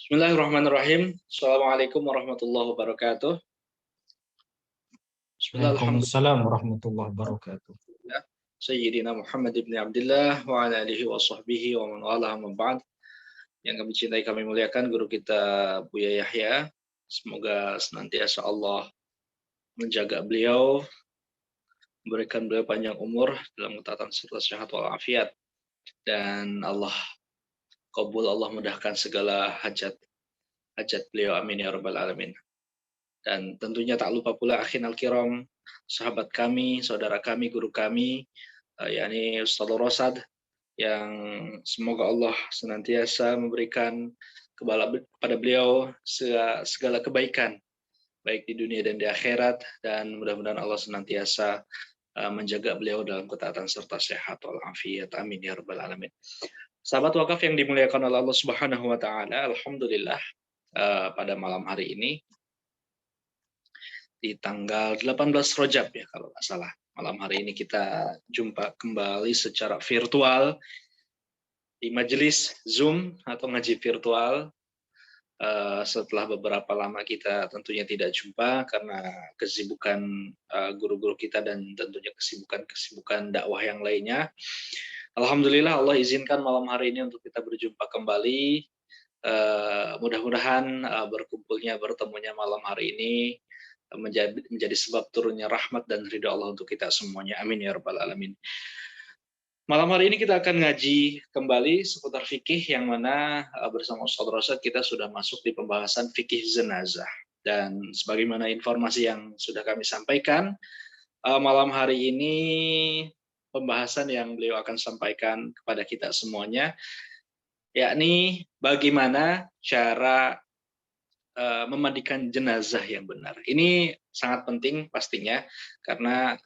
Bismillahirrahmanirrahim. Assalamualaikum warahmatullahi wabarakatuh. Waalaikumsalam warahmatullahi wabarakatuh. Sayyidina Muhammad ibn Abdullah wa ala alihi wa sahbihi wa man wala amma ba'd. Yang kami cintai, kami muliakan guru kita Buya Yahya. Semoga senantiasa Allah menjaga beliau, memberikan beliau panjang umur dalam ketaatan serta sehat walafiat, dan Allah kabul, Allah mudahkan segala hajat beliau, amin ya rabbal alamin. Dan tentunya tak lupa pula akhin al-kiram, sahabat kami, saudara kami, guru kami, yakni Ustaz Rosad, yang semoga Allah senantiasa memberikan kepada beliau segala kebaikan, baik di dunia dan di akhirat, dan mudah-mudahan Allah senantiasa menjaga beliau dalam ketaatan serta sehat walafiat, amin ya rabbal alamin. Sahabat wakaf yang dimuliakan oleh Allah Subhanahu wa taala, alhamdulillah pada malam hari ini di tanggal 18 Rajab ya kalau nggak salah. Malam hari ini kita jumpa kembali secara virtual di majelis Zoom atau ngaji virtual setelah beberapa lama kita tentunya tidak jumpa karena kesibukan guru-guru kita dan tentunya kesibukan dakwah yang lainnya. Alhamdulillah Allah izinkan malam hari ini untuk kita berjumpa kembali. Mudah-mudahan bertemunya malam hari ini menjadi sebab turunnya rahmat dan ridha Allah untuk kita semuanya. Amin ya rabbal alamin. Malam hari ini kita akan ngaji kembali seputar fikih, yang mana bersama Ustaz Rosad kita sudah masuk di pembahasan fikih jenazah. Dan sebagaimana informasi yang sudah kami sampaikan, malam hari ini pembahasan yang beliau akan sampaikan kepada kita semuanya, yakni bagaimana cara memandikan jenazah yang benar. Ini sangat penting pastinya, karena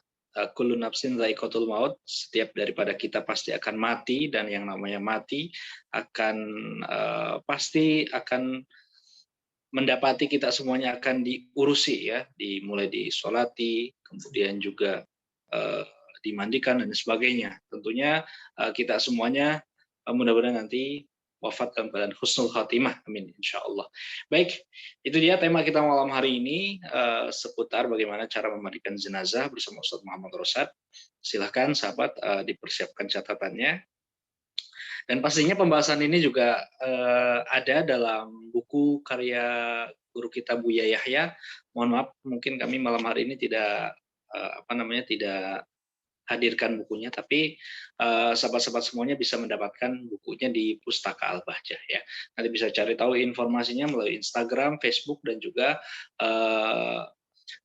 kullu nafsin dha'iqatul maut, setiap daripada kita pasti akan mati, dan yang namanya mati akan pasti akan mendapati kita semuanya akan diurusi ya, dimulai disolati, kemudian juga dimandikan dan sebagainya. Tentunya kita semuanya mudah-mudahan nanti wafat dalam keadaan husnul khatimah, amin insyaallah. Baik, itu dia tema kita malam hari ini, seputar bagaimana cara memandikan jenazah bersama Ustaz Muhammad Rosad. Silahkan sahabat dipersiapkan catatannya. Dan pastinya pembahasan ini juga ada dalam buku karya guru kita Buya Yahya. Mohon maaf, mungkin kami malam hari ini tidak tidak hadirkan bukunya, tapi sahabat-sahabat semuanya bisa mendapatkan bukunya di Pustaka Al-Bahjah ya. Nanti bisa cari tahu informasinya melalui Instagram, Facebook, dan juga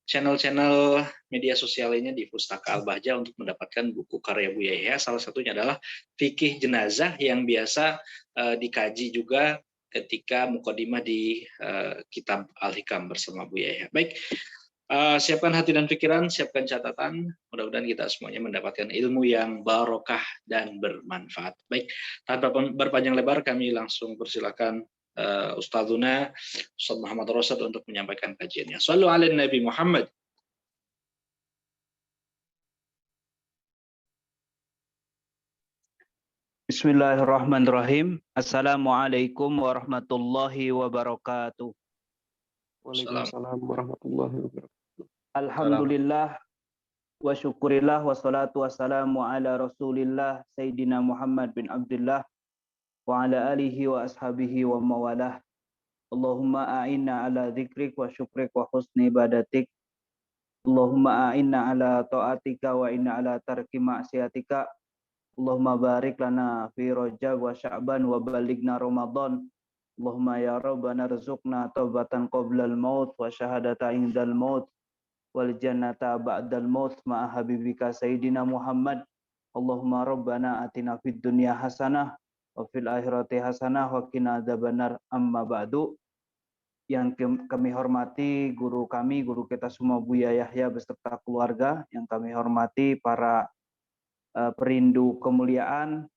channel-channel media sosial lainnya di Pustaka Al-Bahjah untuk mendapatkan buku karya Buya Yahya. Salah satunya adalah fikih jenazah yang biasa dikaji juga ketika mukadimah di kitab Al-Hikam bersama Buya Yahya. Baik, siapkan hati dan pikiran, siapkan catatan. Mudah-mudahan kita semuanya mendapatkan ilmu yang barokah dan bermanfaat. Baik, tanpa berpanjang lebar, kami langsung persilakan Ustadzuna Ustadz Muhammad Rosad untuk menyampaikan kajiannya. Shallu ala Nabi Muhammad. Bismillahirrahmanirrahim. Assalamualaikum warahmatullahi wabarakatuh. Waalaikumsalam warahmatullahi wabarakatuh. Alhamdulillah wa syukurillah wassalatu wassalamu ala Rasulillah Sayyidina Muhammad bin Abdullah wa ala alihi wa ashabihi wa mawalah. Allahumma a'inna ala dzikrik wa syukrik wa husni ibadatik. Allahumma a'inna ala ta'atika wa inna ala tarki ma'siyatika. Allahumma barik lana fi Rajab wa Sya'ban wa balighna Ramadan. Allahumma ya Rabbana rzuqna taubatan qoblal maut wa syahadata indal maut wal jannata ba'dal maut ma'a habibika Sayyidina Muhammad. Allahumma Rabbana atina fid dunya hasanah wa fil akhirati hasanah wa qina adzabannar. Amma ba'du. Yang kami hormati guru kami, guru kita semua Buya Yahya beserta keluarga, yang kami hormati para perindu kemuliaan.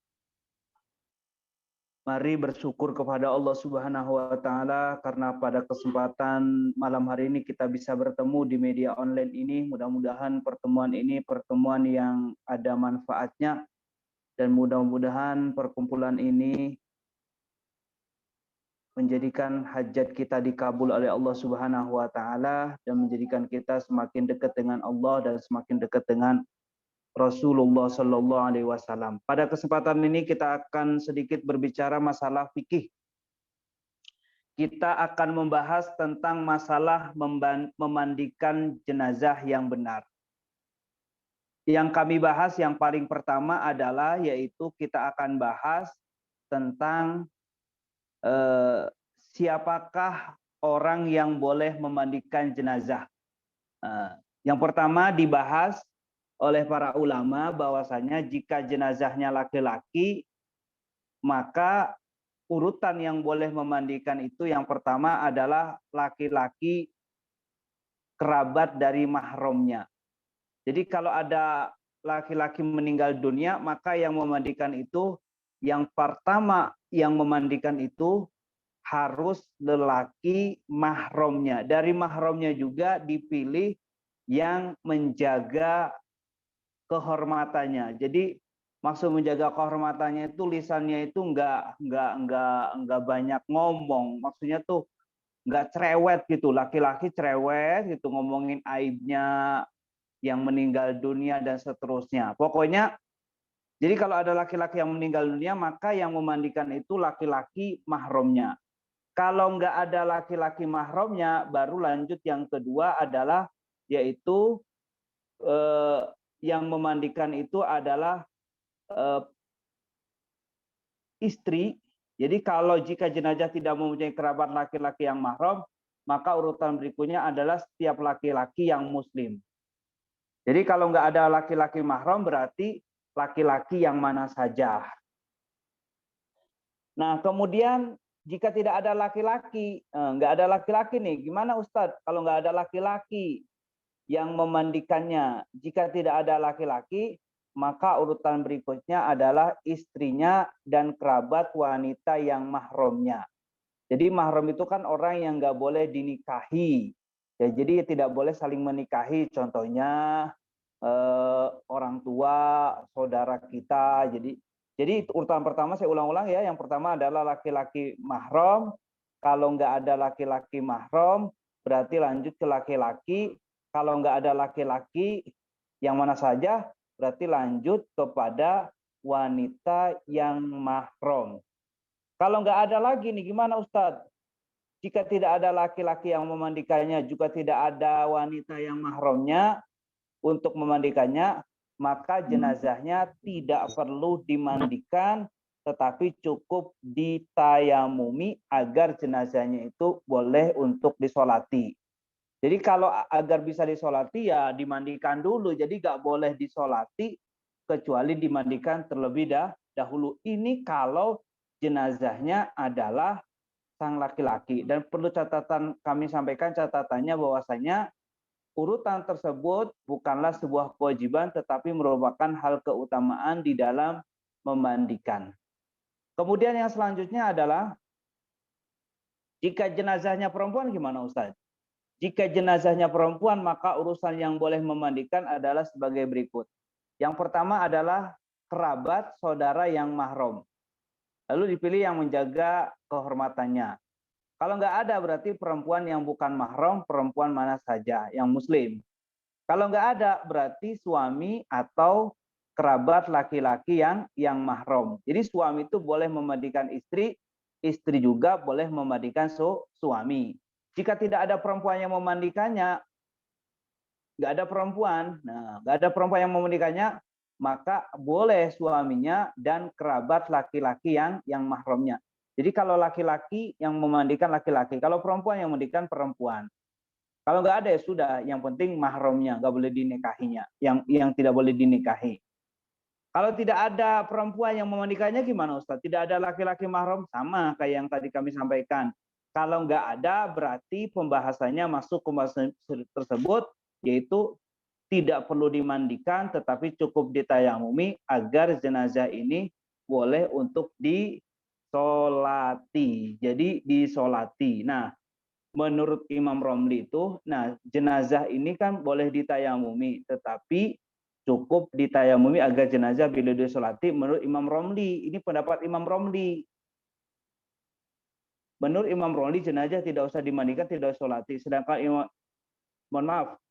Mari bersyukur kepada Allah Subhanahu wa taala karena pada kesempatan malam hari ini kita bisa bertemu di media online ini. Mudah-mudahan pertemuan ini pertemuan yang ada manfaatnya, dan mudah-mudahan perkumpulan ini menjadikan hajat kita dikabul oleh Allah Subhanahu wa taala dan menjadikan kita semakin dekat dengan Allah dan semakin dekat dengan Rasulullah Sallallahu Alaihi Wasallam. Pada kesempatan ini kita akan sedikit berbicara masalah fikih. Kita akan membahas tentang masalah memandikan jenazah yang benar. Yang kami bahas yang paling pertama adalah yaitu kita akan bahas tentang siapakah orang yang boleh memandikan jenazah. Yang pertama dibahas oleh para ulama bahwasanya jika jenazahnya laki-laki, maka urutan yang boleh memandikan itu yang pertama adalah laki-laki kerabat dari mahramnya. Jadi kalau ada laki-laki meninggal dunia, maka yang memandikan itu yang pertama yang memandikan itu harus lelaki mahramnya. Dari mahramnya juga dipilih yang menjaga kehormatannya. Jadi maksud menjaga kehormatannya itu lisannya itu enggak banyak ngomong. Maksudnya tuh enggak cerewet gitu. Laki-laki cerewet gitu ngomongin aibnya yang meninggal dunia dan seterusnya. Pokoknya jadi kalau ada laki-laki yang meninggal dunia maka yang memandikan itu laki-laki mahramnya. Kalau enggak ada laki-laki mahramnya baru lanjut yang kedua adalah yaitu yang memandikan itu adalah istri. Jadi kalau jika jenazah tidak mempunyai kerabat laki-laki yang mahram, maka urutan berikutnya adalah setiap laki-laki yang muslim. Jadi kalau nggak ada laki-laki mahram berarti laki-laki yang mana saja. Nah kemudian jika tidak ada laki-laki, nggak ada laki-laki nih, gimana Ustadz kalau nggak ada laki-laki yang memandikannya? Jika tidak ada laki-laki, maka urutan berikutnya adalah istrinya dan kerabat wanita yang mahramnya. Jadi mahram itu kan orang yang nggak boleh dinikahi. Ya, jadi tidak boleh saling menikahi. Contohnya orang tua, saudara kita. Jadi urutan pertama saya ulang-ulang ya. Yang pertama adalah laki-laki mahram. Kalau nggak ada laki-laki mahram, berarti lanjut ke laki-laki. Kalau nggak ada laki-laki, yang mana saja, berarti lanjut kepada wanita yang mahram. Kalau nggak ada lagi nih, gimana Ustadz? Jika tidak ada laki-laki yang memandikannya, juga tidak ada wanita yang mahramnya untuk memandikannya, maka jenazahnya tidak perlu dimandikan, tetapi cukup ditayamumi agar jenazahnya itu boleh untuk disolati. Jadi kalau agar bisa disolati ya dimandikan dulu. Jadi nggak boleh disolati kecuali dimandikan terlebih dahulu. Ini kalau jenazahnya adalah sang laki-laki. Dan perlu catatan kami sampaikan catatannya bahwasanya urutan tersebut bukanlah sebuah kewajiban tetapi merupakan hal keutamaan di dalam memandikan. Kemudian yang selanjutnya adalah jika jenazahnya perempuan gimana Ustaz? Jika jenazahnya perempuan, maka urusan yang boleh memandikan adalah sebagai berikut. Yang pertama adalah kerabat saudara yang mahram. Lalu dipilih yang menjaga kehormatannya. Kalau nggak ada berarti perempuan yang bukan mahram, perempuan mana saja yang muslim. Kalau nggak ada berarti suami atau kerabat laki-laki yang mahram. Jadi suami itu boleh memandikan istri, istri juga boleh memandikan suami. Jika tidak ada perempuan yang memandikannya, nggak ada perempuan, nggak ada perempuan yang memandikannya, maka boleh suaminya dan kerabat laki-laki yang mahramnya. Jadi kalau laki-laki yang memandikan laki-laki, kalau perempuan yang memandikan perempuan. Kalau nggak ada ya sudah, yang penting mahramnya, nggak boleh dinikahinya, yang tidak boleh dinikahi. Kalau tidak ada perempuan yang memandikannya gimana Ustaz? Tidak ada laki-laki mahram, sama kayak yang tadi kami sampaikan. Kalau nggak ada berarti pembahasannya masuk ke pembahasan tersebut, yaitu tidak perlu dimandikan tetapi cukup ditayamumi agar jenazah ini boleh untuk disolati. Jadi disolati. Nah, menurut Imam Romli itu, nah jenazah ini kan boleh ditayamumi tetapi cukup ditayamumi agar jenazah bila disolati menurut Imam Romli. Ini pendapat Imam Romli. menurut Imam Romli jenazah tidak usah dimandikan, tidak usah solati. Sedangkan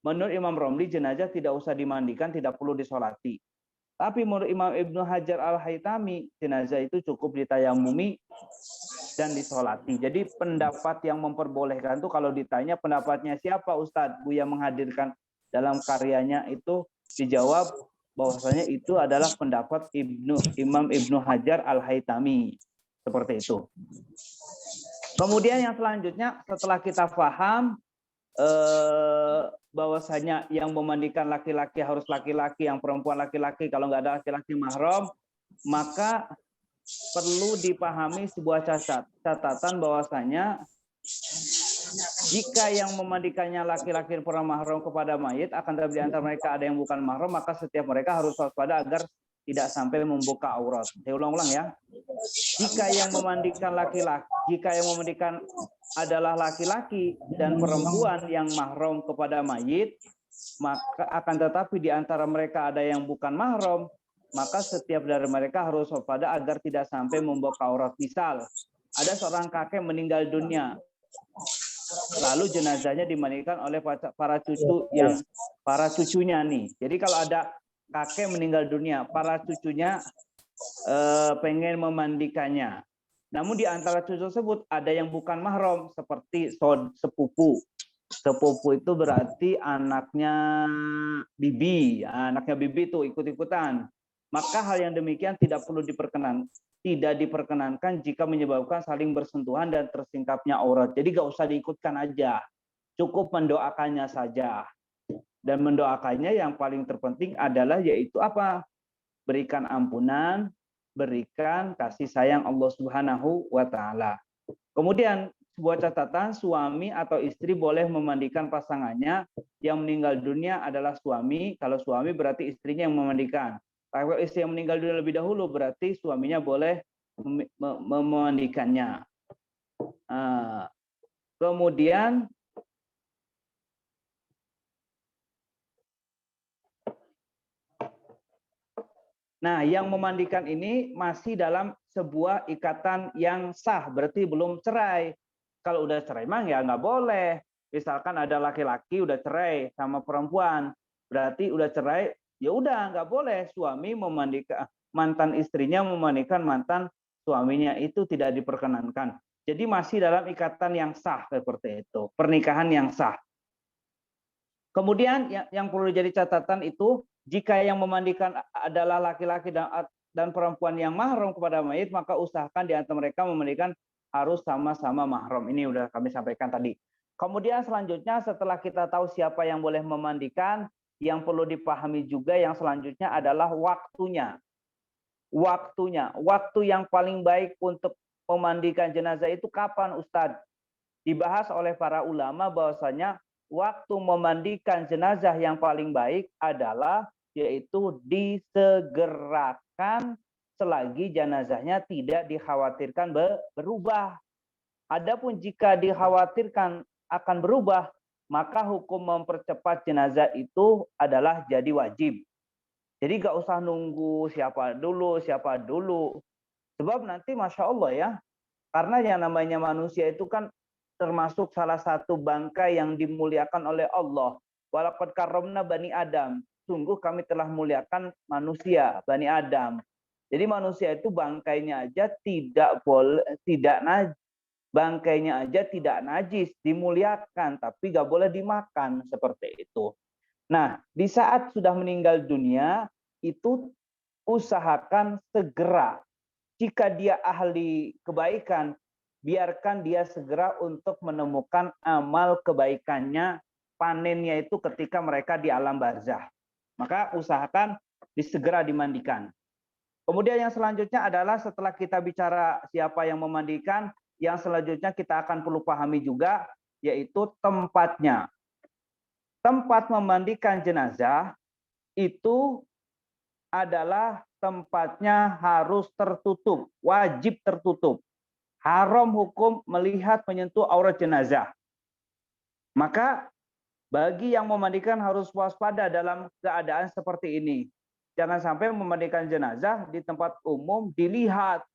menurut Imam Romli jenazah tidak usah dimandikan, tidak perlu disolati. Tapi menurut Imam Ibnu Hajar Al-Haytami jenazah itu cukup ditayamumi dan disolati. Jadi pendapat yang memperbolehkan itu kalau ditanya pendapatnya siapa Ustadz Buya menghadirkan dalam karyanya itu dijawab bahwasanya itu adalah pendapat Imam Ibnu Hajar Al-Haytami. Seperti itu. Kemudian yang selanjutnya setelah kita paham bahwasanya yang memandikan laki-laki harus laki-laki, yang perempuan laki-laki, kalau nggak ada laki-laki mahram, maka perlu dipahami sebuah catatan bahwasanya jika yang memandikannya laki-laki pernah mahram kepada mayit, akan tetapi di antara mereka ada yang bukan mahram, maka setiap mereka harus waspada agar tidak sampai membuka aurat. Saya ulang-ulang ya. Jika yang memandikan laki-laki, jika yang memandikan adalah laki-laki dan perempuan yang mahram kepada mayit, maka akan tetapi di antara mereka ada yang bukan mahram, maka setiap dari mereka harus waspada agar tidak sampai membuka aurat. Misal, ada seorang kakek meninggal dunia, lalu jenazahnya dimandikan oleh para cucunya nih. Jadi kalau ada kakek meninggal dunia, para cucunya pengen memandikannya. Namun di antara cucu tersebut ada yang bukan mahram seperti sepupu. Sepupu itu berarti anaknya bibi, anaknya bibi itu ikut-ikutan. Maka hal yang demikian tidak diperkenankan jika menyebabkan saling bersentuhan dan tersingkapnya aurat. Jadi gak usah diikutkan aja, cukup mendoakannya saja. Dan mendoakannya yang paling terpenting adalah yaitu apa? Berikan ampunan, berikan kasih sayang Allah Subhanahu wa taala. Kemudian sebuah catatan, suami atau istri boleh memandikan pasangannya. Yang meninggal dunia adalah suami, kalau suami berarti istrinya yang memandikan. Kalau istri yang meninggal dunia lebih dahulu berarti suaminya boleh memandikannya. Kemudian yang memandikan ini masih dalam sebuah ikatan yang sah, berarti belum cerai. Kalau udah cerai memang ya nggak boleh. Misalkan ada laki-laki udah cerai sama perempuan, berarti udah cerai, ya udah nggak boleh suami memandikan mantan istrinya memandikan mantan suaminya, itu tidak diperkenankan. Jadi masih dalam ikatan yang sah seperti itu, pernikahan yang sah. Kemudian yang perlu jadi catatan itu, jika yang memandikan adalah laki-laki dan perempuan yang mahram kepada mayit, maka usahakan di antara mereka memandikan harus sama-sama mahram. Ini udah kami sampaikan tadi. Kemudian selanjutnya setelah kita tahu siapa yang boleh memandikan, yang perlu dipahami juga yang selanjutnya adalah waktunya. Waktu yang paling baik untuk memandikan jenazah itu kapan, Ustadz? Dibahas oleh para ulama bahwasanya waktu memandikan jenazah yang paling baik adalah yaitu disegerakan selagi jenazahnya tidak dikhawatirkan berubah. Adapun jika dikhawatirkan akan berubah, maka hukum mempercepat jenazah itu adalah jadi wajib. Jadi gak usah nunggu siapa dulu. Sebab nanti Masya Allah ya, karena yang namanya manusia itu kan termasuk salah satu bangkai yang dimuliakan oleh Allah. Walaqad karramna bani Adam. Sungguh kami telah muliakan manusia, Bani Adam. Jadi manusia itu bangkainya aja bangkainya aja tidak najis, dimuliakan, tapi gak boleh dimakan seperti itu. Nah, di saat sudah meninggal dunia, itu usahakan segera. Jika dia ahli kebaikan, biarkan dia segera untuk menemukan amal kebaikannya, panennya itu ketika mereka di alam barzah. Maka usahakan segera dimandikan. Kemudian yang selanjutnya adalah setelah kita bicara siapa yang memandikan, yang selanjutnya kita akan perlu pahami juga, yaitu tempatnya. Tempat memandikan jenazah itu adalah tempatnya harus tertutup, wajib tertutup. Haram hukum melihat menyentuh aurat jenazah. Maka bagi yang memandikan harus waspada dalam keadaan seperti ini. Jangan sampai memandikan jenazah di tempat umum dilihat.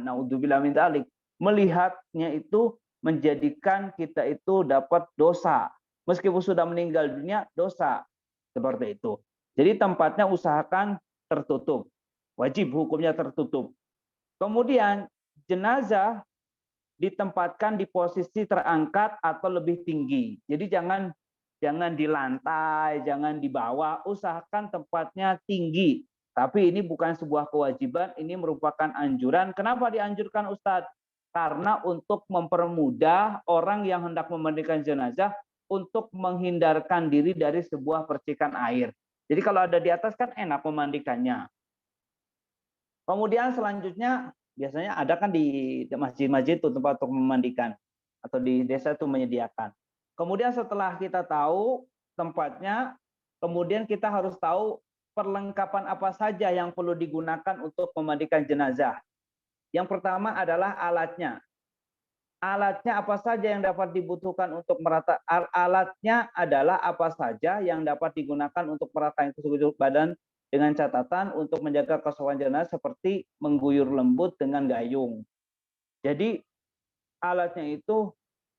Naudzubillah min dzalik. melihatnya itu menjadikan kita itu dapat dosa. Meskipun sudah meninggal dunia, dosa. Seperti itu. Jadi tempatnya usahakan tertutup. Wajib hukumnya tertutup. Kemudian jenazah ditempatkan di posisi terangkat atau lebih tinggi. Jadi jangan di lantai, jangan di bawah, usahakan tempatnya tinggi. Tapi ini bukan sebuah kewajiban, ini merupakan anjuran. Kenapa dianjurkan Ustadz? Karena untuk mempermudah orang yang hendak memandikan jenazah untuk menghindarkan diri dari sebuah percikan air. Jadi kalau ada di atas kan enak memandikannya. Kemudian selanjutnya biasanya ada kan di masjid-masjid itu tempat untuk memandikan atau di desa itu menyediakan. Kemudian setelah kita tahu tempatnya, kemudian kita harus tahu perlengkapan apa saja yang perlu digunakan untuk memandikan jenazah. Yang pertama adalah alatnya. Alatnya apa saja yang dapat dibutuhkan untuk merata? Alatnya adalah apa saja yang dapat digunakan untuk meratakan seluruh badan dengan catatan untuk menjaga kosongan jenazah seperti mengguyur lembut dengan gayung. Jadi alatnya itu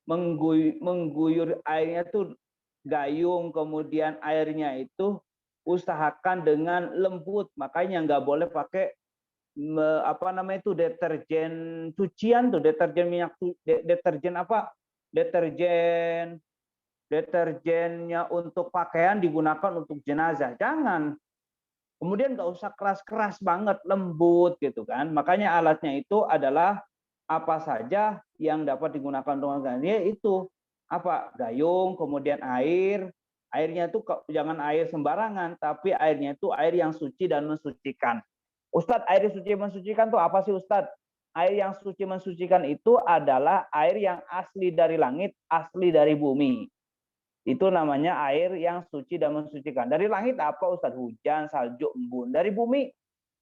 mengguyur airnya itu gayung, kemudian airnya itu usahakan dengan lembut, makanya nggak boleh pakai apa namanya itu deterjen cucian tuh, deterjen minyak, deterjen apa, deterjennya untuk pakaian digunakan untuk jenazah, jangan. Kemudian nggak usah keras-keras banget, lembut gitu kan. Makanya alatnya itu adalah apa saja yang dapat digunakan untuk jenazah, itu apa, gayung, kemudian air. Airnya itu jangan air sembarangan, tapi airnya itu air yang suci dan mensucikan. Ustadz, air suci mensucikan itu apa sih Ustadz? Air yang suci mensucikan itu adalah air yang asli dari langit, asli dari bumi. Itu namanya air yang suci dan mensucikan. Dari langit apa Ustadz? Hujan, salju, embun. Dari bumi,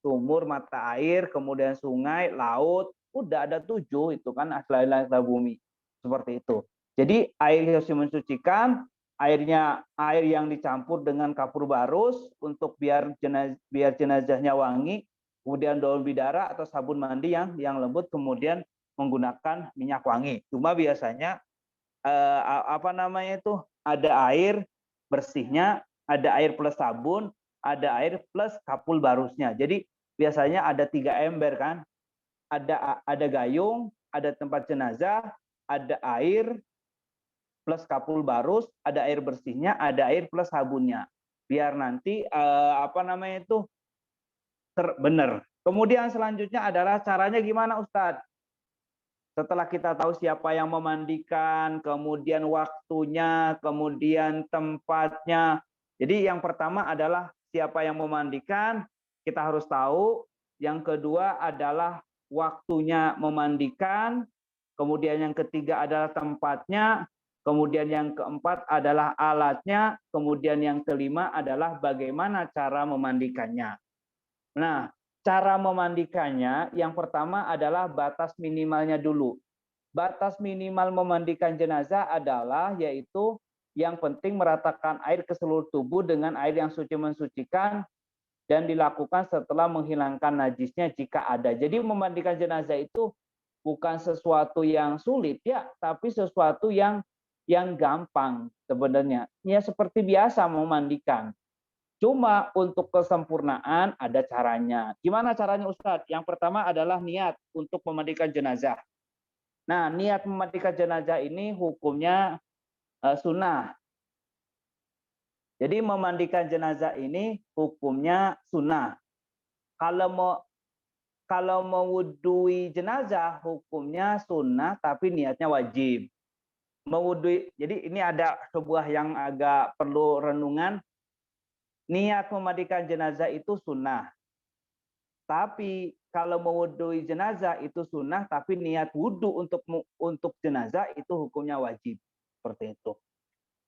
sumur, mata air, kemudian sungai, laut. Udah ada 7 itu kan asli dari bumi. Seperti itu. Jadi air yang suci mensucikan, airnya air yang dicampur dengan kapur barus untuk biar jenazahnya wangi. Kemudian daun bidara atau sabun mandi yang lembut, kemudian menggunakan minyak wangi. Cuma biasanya apa namanya itu, ada air bersihnya, ada air plus sabun, ada air plus kapur barusnya. Jadi biasanya ada 3 ember kan, ada gayung, ada tempat jenazah, ada air plus kapur barus, ada air bersihnya, ada air plus sabunnya. Biar nanti apa namanya itu benar. Kemudian selanjutnya adalah caranya gimana Ustadz? Setelah kita tahu siapa yang memandikan, kemudian waktunya, kemudian tempatnya. Jadi yang pertama adalah siapa yang memandikan, kita harus tahu. Yang kedua adalah waktunya memandikan. Kemudian yang ketiga adalah tempatnya. Kemudian yang keempat adalah alatnya. Kemudian yang kelima adalah bagaimana cara memandikannya. Nah, cara memandikannya yang pertama adalah batas minimalnya dulu. Batas minimal memandikan jenazah adalah yaitu yang penting meratakan air ke seluruh tubuh dengan air yang suci mensucikan dan dilakukan setelah menghilangkan najisnya jika ada. Jadi memandikan jenazah itu bukan sesuatu yang sulit ya, tapi sesuatu yang gampang sebenarnya. Ya seperti biasa memandikan. Cuma untuk kesempurnaan ada caranya. Gimana caranya Ustadz? Yang pertama adalah niat untuk memandikan jenazah. Nah, niat memandikan jenazah ini hukumnya sunnah. Jadi memandikan jenazah ini hukumnya sunnah. Kalau mewudui jenazah hukumnya sunnah, tapi niatnya wajib. Mewudui, jadi ini ada sebuah yang agak perlu renungan. Niat memandikan jenazah itu sunnah. Tapi kalau mewudui jenazah itu sunnah, tapi niat wudhu untuk jenazah itu hukumnya wajib. Seperti itu.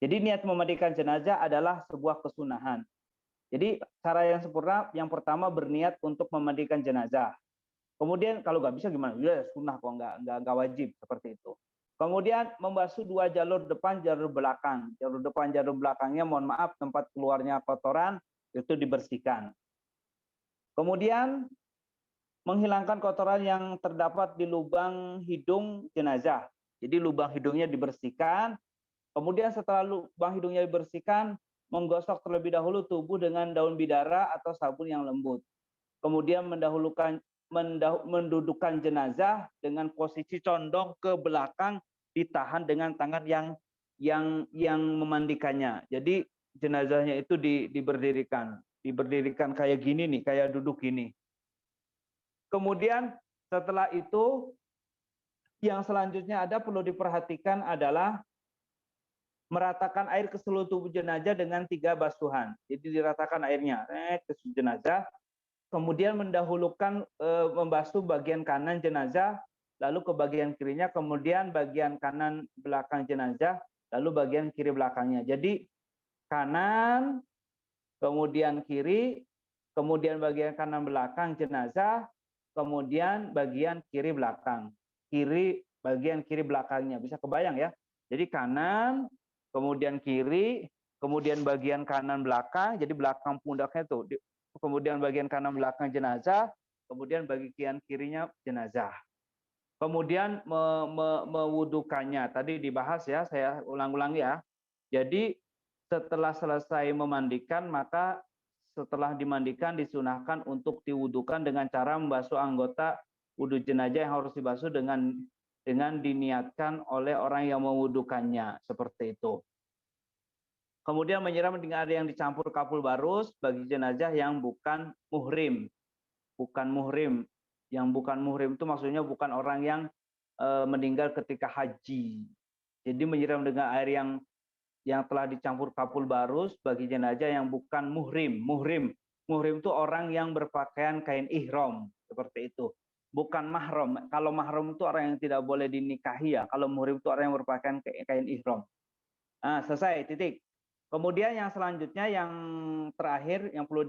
Jadi niat memandikan jenazah adalah sebuah kesunahan. Jadi cara yang sempurna, yang pertama berniat untuk memandikan jenazah. Kemudian kalau nggak bisa gimana? Ya sunnah kok, nggak wajib, seperti itu. Kemudian membasuh 2 jalur depan, jalur belakang. Jalur depan, jalur belakangnya mohon maaf tempat keluarnya kotoran itu dibersihkan. Kemudian menghilangkan kotoran yang terdapat di lubang hidung jenazah. Jadi lubang hidungnya dibersihkan, kemudian setelah lubang hidungnya dibersihkan, menggosok terlebih dahulu tubuh dengan daun bidara atau sabun yang lembut. Kemudian mendudukkan jenazah dengan posisi condong ke belakang, ditahan dengan tangan yang memandikannya. Jadi jenazahnya itu diberdirikan kayak gini nih, kayak duduk gini. Kemudian setelah itu yang selanjutnya perlu diperhatikan adalah meratakan air ke seluruh tubuh jenazah dengan 3 basuhan. Jadi diratakan airnya ke jenazah, kemudian mendahulukan membasuh bagian kanan jenazah, lalu ke bagian kirinya, kemudian bagian kanan belakang jenazah, lalu bagian kiri belakangnya. Jadi kanan, kemudian kiri, kemudian bagian kanan belakang jenazah, kemudian bagian kiri belakang. Bagian kiri belakangnya. Bisa kebayang ya? Jadi kanan, kemudian kiri, kemudian bagian kanan belakang, jadi belakang pundaknya tuh. Kemudian bagian kanan belakang jenazah, kemudian bagian kirinya jenazah. Kemudian mewudukannya, tadi dibahas ya, saya ulang-ulang ya. Jadi setelah selesai memandikan, maka setelah dimandikan disunahkan untuk diwudukan dengan cara membasuh anggota wudhu jenazah yang harus dibasuh dengan diniatkan oleh orang yang mewudukannya, seperti itu. Kemudian menyiram dengan air yang dicampur kapul barus bagi jenazah yang bukan muhrim. Bukan muhrim. Yang bukan muhrim itu maksudnya bukan orang yang meninggal ketika haji. Jadi menyiram dengan air yang telah dicampur kapul barus bagi jenazah yang bukan muhrim. Muhrim itu orang yang berpakaian kain ihram, seperti itu. Bukan mahram. Kalau mahram itu orang yang tidak boleh dinikahi ya. Kalau muhrim itu orang yang berpakaian kain ihram. Nah, selesai, titik. Kemudian yang selanjutnya, yang terakhir yang perlu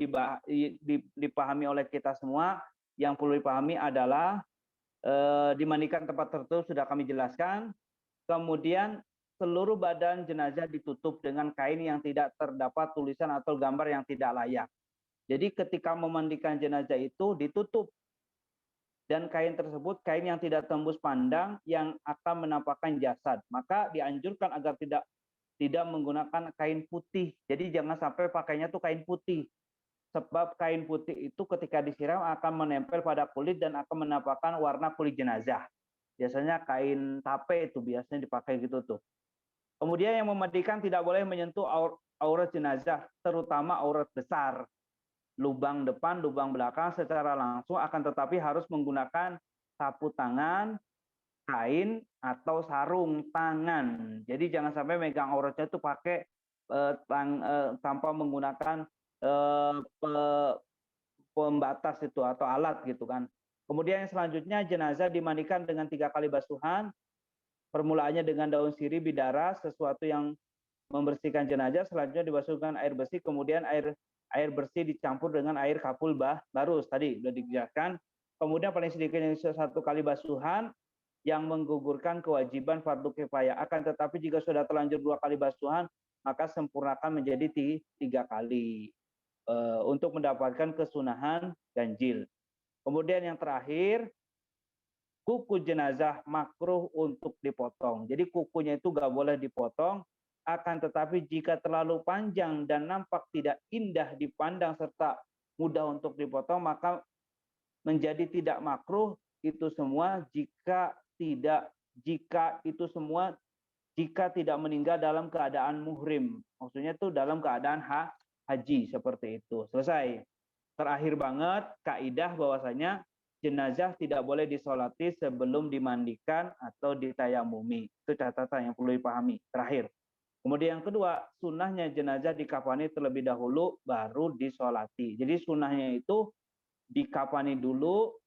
dipahami oleh kita semua, yang perlu dipahami adalah dimandikan tempat tertentu sudah kami jelaskan. Kemudian seluruh badan jenazah ditutup dengan kain yang tidak terdapat tulisan atau gambar yang tidak layak. Jadi ketika memandikan jenazah itu ditutup, dan kain tersebut kain yang tidak tembus pandang yang akan menampakkan jasad. Maka dianjurkan agar tidak menggunakan kain putih. Jadi jangan sampai pakainya tuh kain putih. Sebab kain putih itu ketika disiram akan menempel pada kulit dan akan menampakkan warna kulit jenazah. Biasanya kain tape itu biasanya dipakai gitu tuh. Kemudian yang memandikan tidak boleh menyentuh aurat jenazah, terutama aurat besar, lubang depan, lubang belakang secara langsung, akan tetapi harus menggunakan sapu tangan, kain, atau sarung tangan. Jadi jangan sampai megang auratnya itu pakai tanpa menggunakan pembatas itu atau alat gitu kan. Kemudian yang selanjutnya jenazah dimandikan dengan 3 kali basuhan. Permulaannya dengan daun sirih bidara, sesuatu yang membersihkan jenazah. Selanjutnya dibasuhkan air bersih, kemudian air bersih dicampur dengan air kapul barus, tadi sudah dijelaskan. Kemudian paling sedikitnya 1 kali basuhan yang menggugurkan kewajiban fardu kifayah. Akan tetapi jika sudah terlanjur 2 kali basuhan, maka sempurnakan menjadi 3 kali untuk mendapatkan kesunahan ganjil. Kemudian yang terakhir, kuku jenazah makruh untuk dipotong. Jadi kukunya itu nggak boleh dipotong, akan tetapi jika terlalu panjang dan nampak tidak indah dipandang serta mudah untuk dipotong, maka menjadi tidak makruh itu semua jika tidak meninggal dalam keadaan muhrim. Maksudnya itu dalam keadaan haji, seperti itu. Selesai. Terakhir banget, kaidah bahwasanya jenazah tidak boleh disolati sebelum dimandikan atau ditayamumi. Itu catatan yang perlu dipahami. Terakhir. Kemudian yang kedua, sunnahnya jenazah dikafani terlebih dahulu baru disolati. Jadi sunnahnya itu dikafani dulu,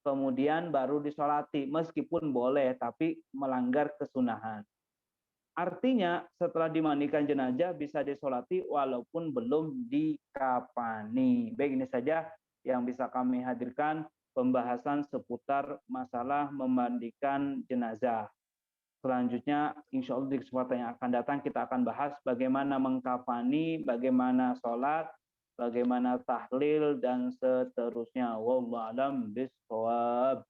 kemudian baru disolati. Meskipun boleh, tapi melanggar kesunahan. Artinya setelah dimandikan jenazah bisa disolati walaupun belum dikafani. Baik, ini saja yang bisa kami hadirkan pembahasan seputar masalah memandikan jenazah. Selanjutnya, insya Allah di kesempatan yang akan datang kita akan bahas bagaimana mengkafani, bagaimana sholat, bagaimana tahlil dan seterusnya. Wallahu a'lam bishawab.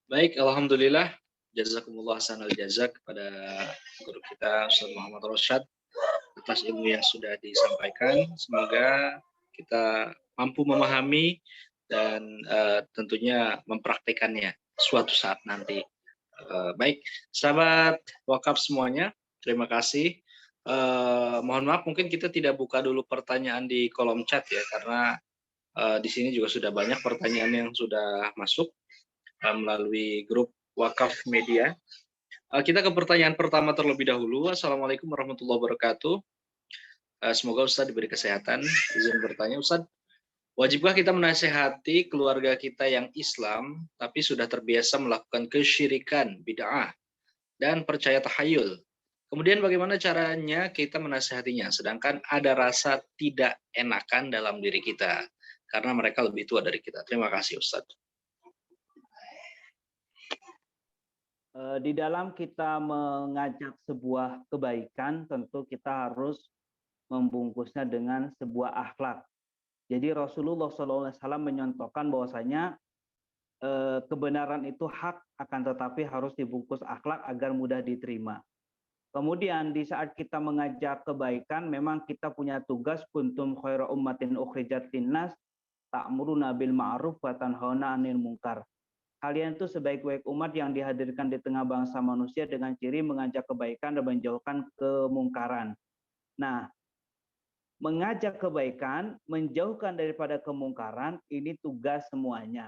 Baik, alhamdulillah. Jazakumullah hasanal jazak kepada guru kita Ustaz Muhammad Rosyad atas ilmu yang sudah disampaikan. Semoga kita mampu memahami dan tentunya mempraktikannya suatu saat nanti. Baik, sahabat wakaf semuanya, terima kasih. Mohon maaf, mungkin kita tidak buka dulu pertanyaan di kolom chat ya, karena di sini juga sudah banyak pertanyaan yang sudah masuk melalui grup Wakaf Media. Kita ke pertanyaan pertama terlebih dahulu. Assalamualaikum warahmatullahi wabarakatuh. Semoga Ustadz diberi kesehatan. Izin bertanya, Ustadz, wajibkah kita menasehati keluarga kita yang Islam, tapi sudah terbiasa melakukan kesyirikan, bid'ah, dan percaya tahayul? Kemudian bagaimana caranya kita menasehatinya, sedangkan ada rasa tidak enakan dalam diri kita, karena mereka lebih tua dari kita. Terima kasih, Ustadz. Di dalam kita mengajak sebuah kebaikan, tentu kita harus membungkusnya dengan sebuah akhlak. Jadi Rasulullah SAW menyontohkan bahwasanya kebenaran itu hak, akan tetapi harus dibungkus akhlak agar mudah diterima. Kemudian di saat kita mengajak kebaikan, memang kita punya tugas, kuntum khaira ummatin ukhrijat linnas ta'muruna bil ma'ruf wa tanhauna 'anil munkar. Kalian itu sebaik-baik umat yang dihadirkan di tengah bangsa manusia dengan ciri mengajak kebaikan dan menjauhkan kemungkaran. Nah, mengajak kebaikan, menjauhkan daripada kemungkaran, ini tugas semuanya.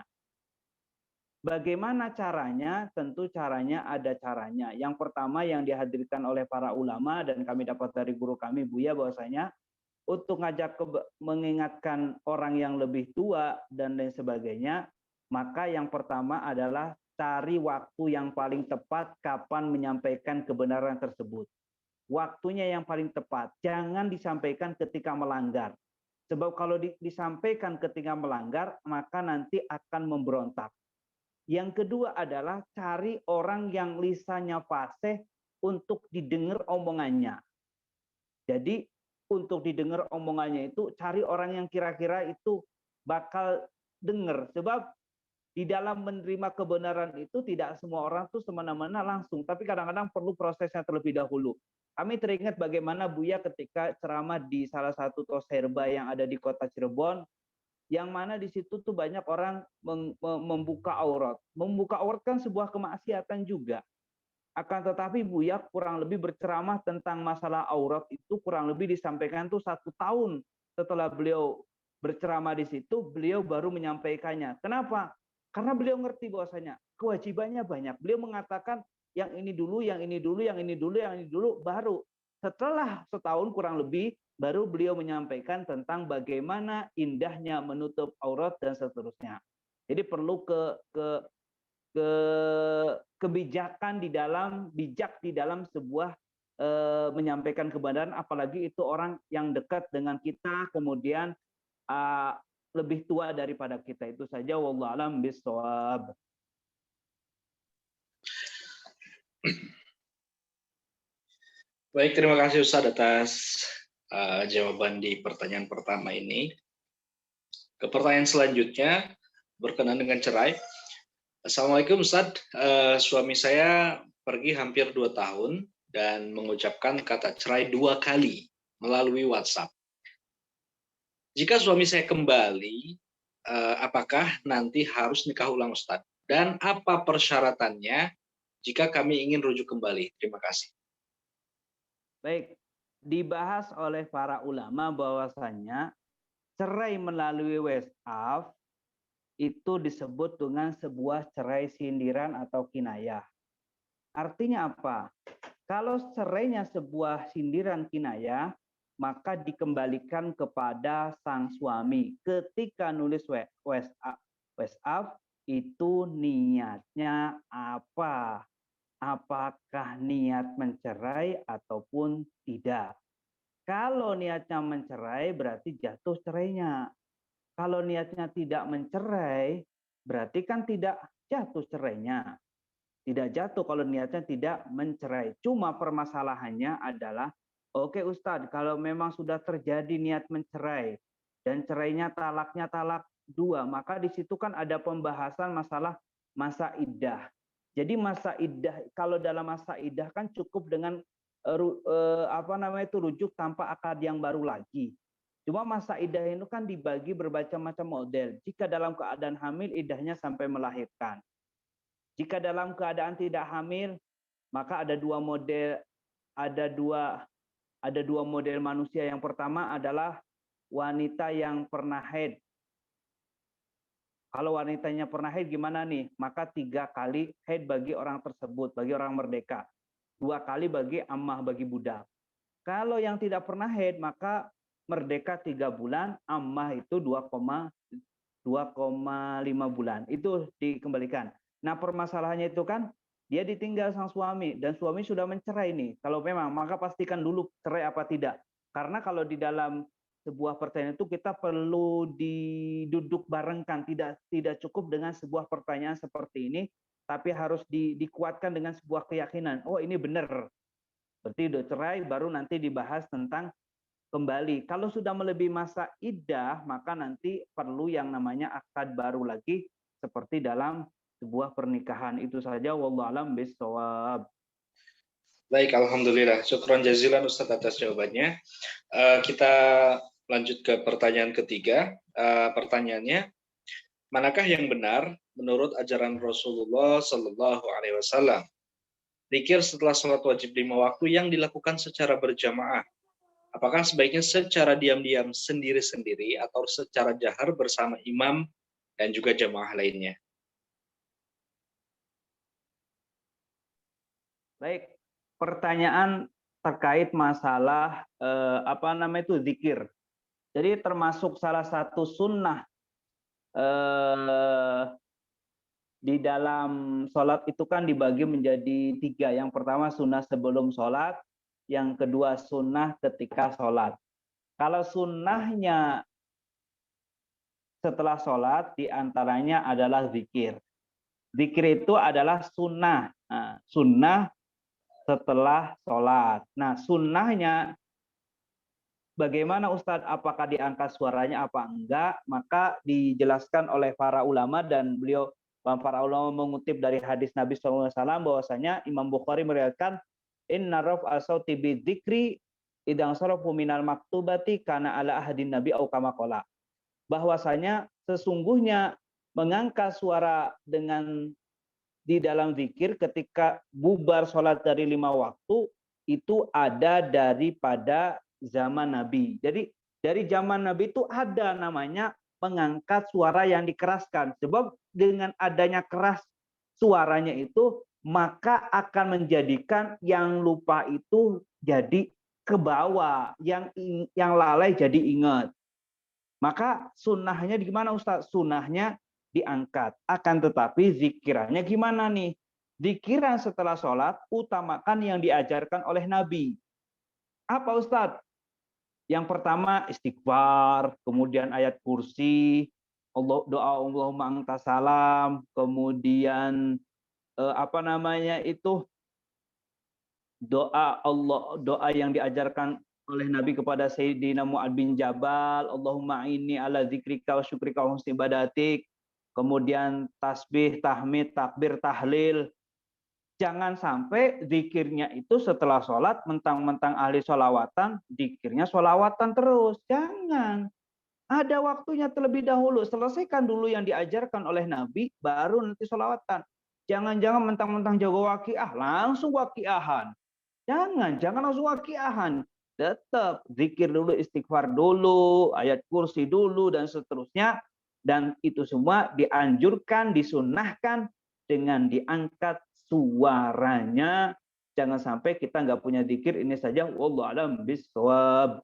Bagaimana caranya? Tentu caranya ada caranya. Yang pertama yang dihadirkan oleh para ulama, dan kami dapat dari guru kami Buya, bahwasanya untuk mengingatkan orang yang lebih tua dan lain sebagainya, maka yang pertama adalah cari waktu yang paling tepat kapan menyampaikan kebenaran tersebut. Waktunya yang paling tepat, jangan disampaikan ketika melanggar. Sebab kalau disampaikan ketika melanggar, maka nanti akan memberontak. Yang kedua adalah cari orang yang lisannya fasih untuk didengar omongannya. Jadi untuk didengar omongannya itu cari orang yang kira-kira itu bakal dengar. Sebab di dalam menerima kebenaran itu tidak semua orang tuh semena-mena langsung, tapi kadang-kadang perlu prosesnya terlebih dahulu. Kami teringat bagaimana Buya ketika ceramah di salah satu tos herba yang ada di kota Cirebon, yang mana di situ tuh banyak orang membuka aurat. Membuka aurat kan sebuah kemaksiatan juga. Akan tetapi Buya kurang lebih berceramah tentang masalah aurat itu kurang lebih disampaikan tuh 1 tahun setelah beliau berceramah di situ, beliau baru menyampaikannya. Kenapa? Karena beliau ngerti bahwasanya kewajibannya banyak. Beliau mengatakan yang ini dulu, yang ini dulu, yang ini dulu, yang ini dulu, baru setelah setahun kurang lebih baru beliau menyampaikan tentang bagaimana indahnya menutup aurat dan seterusnya. Jadi perlu kebijakan bijak di dalam sebuah menyampaikan kebenaran, apalagi itu orang yang dekat dengan kita, kemudian lebih tua daripada kita. Itu saja, wallahu a'lam bishawab. Baik, terima kasih Ustadz atas jawaban di pertanyaan pertama ini. Ke pertanyaan selanjutnya berkenaan dengan cerai. Assalamualaikum Ustadz, suami saya pergi hampir 2 tahun dan mengucapkan kata cerai 2 kali melalui WhatsApp. Jika suami saya kembali, apakah nanti harus nikah ulang Ustadz? Dan apa persyaratannya jika kami ingin rujuk kembali? Terima kasih. Baik, dibahas oleh para ulama bahwasanya cerai melalui WhatsApp itu disebut dengan sebuah cerai sindiran atau kinayah. Artinya apa? Kalau cerainya sebuah sindiran kinayah, maka dikembalikan kepada sang suami. Ketika nulis WhatsApp itu niatnya apa? Apakah niat mencerai ataupun tidak? Kalau niatnya mencerai berarti jatuh cerainya. Kalau niatnya tidak mencerai berarti kan tidak jatuh cerainya. Tidak jatuh kalau niatnya tidak mencerai. Cuma permasalahannya adalah Oke Ustadz, kalau memang sudah terjadi niat mencerai dan cerainya talaknya talak 2, maka di situ kan ada pembahasan masalah masa iddah. Jadi masa iddah, kalau dalam masa iddah kan cukup dengan rujuk tanpa akad yang baru lagi. Cuma masa iddah itu kan dibagi bermacam-macam model. Jika dalam keadaan hamil, iddahnya sampai melahirkan. Jika dalam keadaan tidak hamil, maka ada dua model, ada dua model manusia. Yang pertama adalah wanita yang pernah haid. Kalau wanitanya pernah haid gimana nih? Maka 3 kali haid bagi orang tersebut, bagi orang merdeka. 2 kali bagi ammah, bagi budak. Kalau yang tidak pernah haid, maka merdeka 3 bulan, ammah itu 2,5 bulan. Itu dikembalikan. Nah permasalahannya itu kan dia ditinggal sang suami dan suami sudah mencerai nih. Kalau memang maka pastikan dulu cerai apa tidak. Karena kalau di dalam sebuah pertanyaan itu kita perlu diduduk barengkan. Tidak cukup dengan sebuah pertanyaan seperti ini, tapi harus dikuatkan dengan sebuah keyakinan. Oh ini benar. Berarti udah cerai, baru nanti dibahas tentang kembali. Kalau sudah melebihi masa iddah, maka nanti perlu yang namanya akad baru lagi seperti dalam sebuah pernikahan. Itu saja, wallahu alam bishawab. Baik, alhamdulillah. Syukron jazilan Ustaz atas jawabannya. Kita lanjut ke pertanyaan ketiga. Pertanyaannya, manakah yang benar menurut ajaran Rasulullah Sallallahu Alaihi Wasallam? Zikir setelah sholat wajib 5 waktu yang dilakukan secara berjamaah. Apakah sebaiknya secara diam-diam sendiri-sendiri atau secara jahar bersama imam dan juga jamaah lainnya? Baik, pertanyaan terkait masalah zikir. Jadi termasuk salah satu sunnah di dalam sholat itu kan dibagi menjadi 3. Yang pertama sunnah sebelum sholat, yang kedua sunnah ketika sholat. Kalau sunnahnya setelah sholat diantaranya adalah zikir. Zikir itu adalah sunnah. Nah, sunnah setelah sholat. Nah, sunnahnya bagaimana Ustadz? Apakah diangkat suaranya apa enggak? Maka dijelaskan oleh para ulama dan para ulama mengutip dari hadis Nabi SAW bahwasanya Imam Bukhari meriwayatkan inna raf'a sauti bidzikri idang sarafu minal maktubati kana ala ahadin nabi au kama qala. Bahwasanya sesungguhnya mengangkat suara dengan di dalam zikir ketika bubar sholat dari 5 waktu itu ada daripada zaman Nabi. Jadi dari zaman Nabi itu ada namanya mengangkat suara yang dikeraskan. Sebab dengan adanya keras suaranya itu maka akan menjadikan yang lupa itu jadi ke bawah, yang lalai jadi ingat. Maka sunnahnya di mana Ustaz? Sunnahnya diangkat. Akan tetapi zikirannya gimana nih? Zikiran setelah sholat utamakan yang diajarkan oleh Nabi. Apa Ustaz? Yang pertama istighfar, kemudian ayat kursi, doa Allahumma anta salam, kemudian doa yang diajarkan oleh Nabi kepada Sayyidina Mu'ad bin Jabal, Allahumma inni ala zikrika wa syukrika wa husni ibadatik. Kemudian tasbih, tahmid, takbir, tahlil. Jangan sampai zikirnya itu setelah sholat mentang-mentang ahli sholawatan, zikirnya sholawatan terus. Jangan. Ada waktunya terlebih dahulu. Selesaikan dulu yang diajarkan oleh Nabi, baru nanti sholawatan. Jangan-jangan mentang-mentang jago waqiah, langsung waqiahan. Jangan langsung waqiahan. Tetap zikir dulu, istighfar dulu, ayat kursi dulu, dan seterusnya. Dan itu semua dianjurkan, disunnahkan dengan diangkat suaranya. Jangan sampai kita nggak punya zikir. Ini saja. Wallahu a'lam bishawab.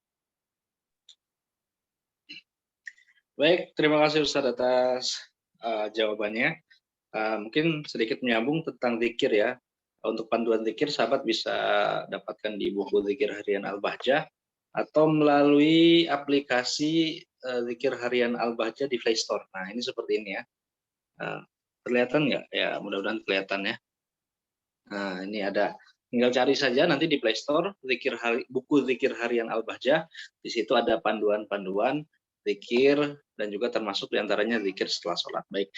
Baik, terima kasih Ustaz atas jawabannya. Mungkin sedikit menyambung tentang zikir ya. Untuk panduan zikir, sahabat bisa dapatkan di buku Zikir Harian Al-Bahjah atau melalui aplikasi Zikir Harian Al-Bahjah di Play Store. Nah, ini seperti ini ya. Kelihatan nggak? Ya, mudah-mudahan kelihatan ya. Nah, ini ada Tinggal cari saja nanti di Play Store buku zikir harian Al-Bahjah. Di situ ada panduan-panduan zikir dan juga termasuk diantaranya zikir setelah sholat. Baik.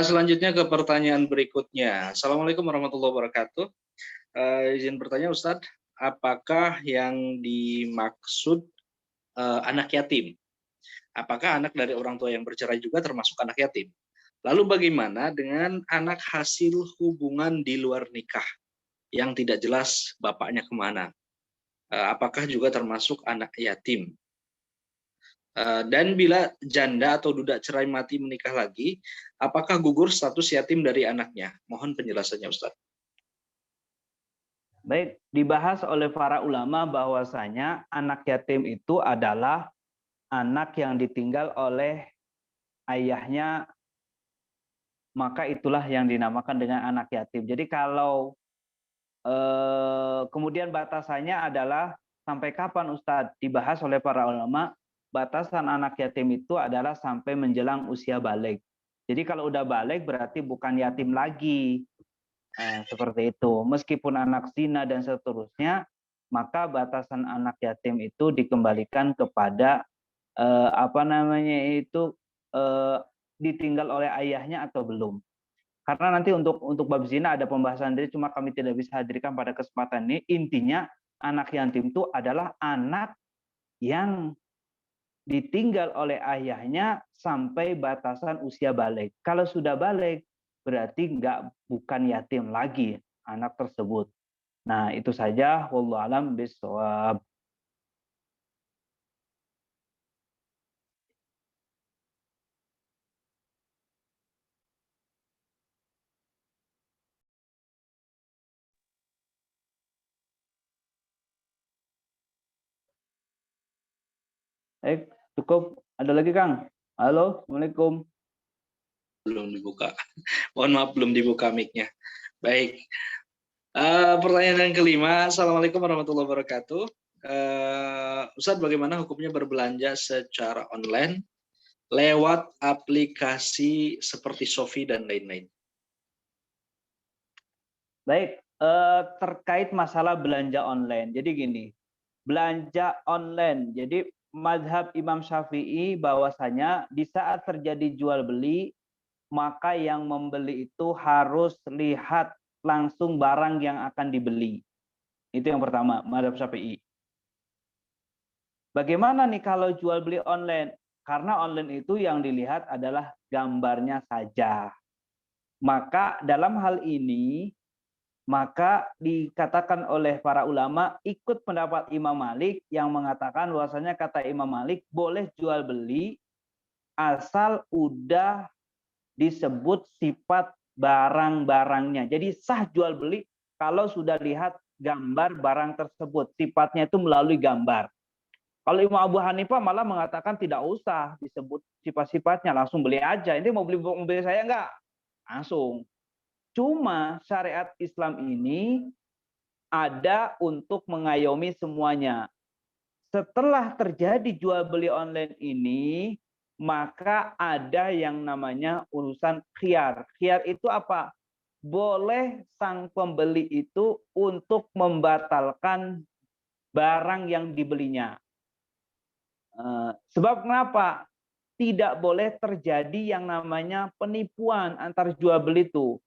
Selanjutnya ke pertanyaan berikutnya. Assalamualaikum warahmatullahi wabarakatuh. Izin bertanya Ustadz, apakah yang dimaksud anak yatim? Apakah anak dari orang tua yang bercerai juga termasuk anak yatim? Lalu bagaimana dengan anak hasil hubungan di luar nikah yang tidak jelas bapaknya kemana? Apakah juga termasuk anak yatim? Dan bila janda atau duda cerai mati menikah lagi, apakah gugur status yatim dari anaknya? Mohon penjelasannya Ustaz. Baik, dibahas oleh para ulama bahwasanya anak yatim itu adalah anak yang ditinggal oleh ayahnya, maka itulah yang dinamakan dengan anak yatim. Jadi kalau kemudian batasannya adalah sampai kapan Ustadz? Dibahas oleh para ulama, batasan anak yatim itu adalah sampai menjelang usia balik. Jadi kalau udah balik berarti bukan yatim lagi. Seperti itu. Meskipun anak zina dan seterusnya, maka batasan anak yatim itu dikembalikan kepada ditinggal oleh ayahnya atau belum. Karena nanti untuk bab zina ada pembahasan dari, cuma kami tidak bisa hadirkan pada kesempatan ini. Intinya anak yatim itu adalah anak yang ditinggal oleh ayahnya sampai batasan usia balik. Kalau sudah balik berarti bukan yatim lagi anak tersebut. Nah, itu saja, wallahu alam bishawab. Cukup. Ada lagi, Kang? Halo, Assalamualaikum. Belum dibuka. Mohon maaf, belum dibuka mic-nya. Baik. Pertanyaan yang kelima. Assalamualaikum warahmatullahi wabarakatuh. Ustadz, bagaimana hukumnya berbelanja secara online lewat aplikasi seperti Shopee dan lain-lain? Baik, terkait masalah belanja online. Jadi gini, belanja online. Jadi mazhab Imam Syafi'i bahwasanya di saat terjadi jual beli, maka yang membeli itu harus lihat langsung barang yang akan dibeli. Itu yang pertama, mazhab Syafi'i. Bagaimana nih kalau jual beli online? Karena online itu yang dilihat adalah gambarnya saja. Maka dalam hal ini, maka dikatakan oleh para ulama ikut pendapat Imam Malik yang mengatakan bahwasanya kata Imam Malik boleh jual beli asal udah disebut sifat barang-barangnya. Jadi sah jual beli kalau sudah lihat gambar barang tersebut, sifatnya itu melalui gambar. Kalau Imam Abu Hanifah malah mengatakan tidak usah disebut sifat-sifatnya, langsung beli aja. Ini mau beli mobil saya enggak? Langsung. Cuma syariat Islam ini ada untuk mengayomi semuanya. Setelah terjadi jual beli online ini, maka ada yang namanya urusan khiyar. Khiyar itu apa? Boleh sang pembeli itu untuk membatalkan barang yang dibelinya. Sebab kenapa? Tidak boleh terjadi yang namanya penipuan antar jual beli itu.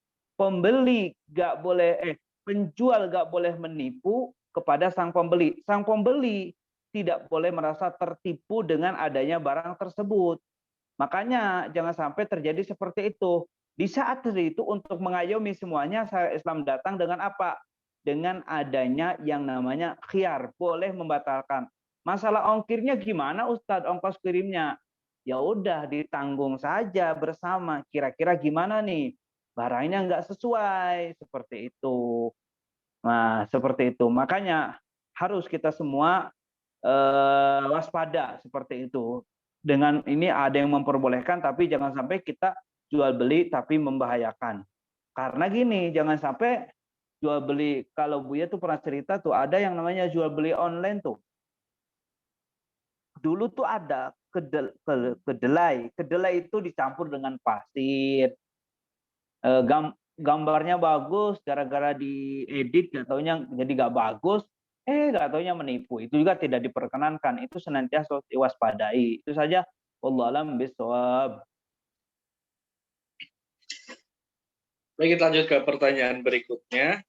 Penjual nggak boleh menipu kepada sang pembeli. Sang pembeli tidak boleh merasa tertipu dengan adanya barang tersebut. Makanya jangan sampai terjadi seperti itu. Di saat itu untuk mengayomi semuanya, syariat Islam datang dengan apa? Dengan adanya yang namanya khiyar, boleh membatalkan. Masalah ongkirnya gimana Ustadz, ongkos kirimnya? Ya udah ditanggung saja bersama. Kira-kira gimana nih? Barangnya nggak sesuai, seperti itu. Nah, seperti itu. Makanya harus kita semua waspada seperti itu. Dengan ini ada yang memperbolehkan, tapi jangan sampai kita jual beli tapi membahayakan. Karena gini, jangan sampai jual beli. Kalau Buya tuh pernah cerita tuh ada yang namanya jual beli online tuh. Dulu tuh ada kedelai. Kedelai itu dicampur dengan pasir. gambarnya bagus, gara-gara diedit nggak taunya jadi nggak bagus, nggak taunya menipu. Itu juga tidak diperkenankan. Itu senantiasa diwaspadai. Itu saja. Wallahu a'lam bishawab. Baik, kita lanjut ke pertanyaan berikutnya.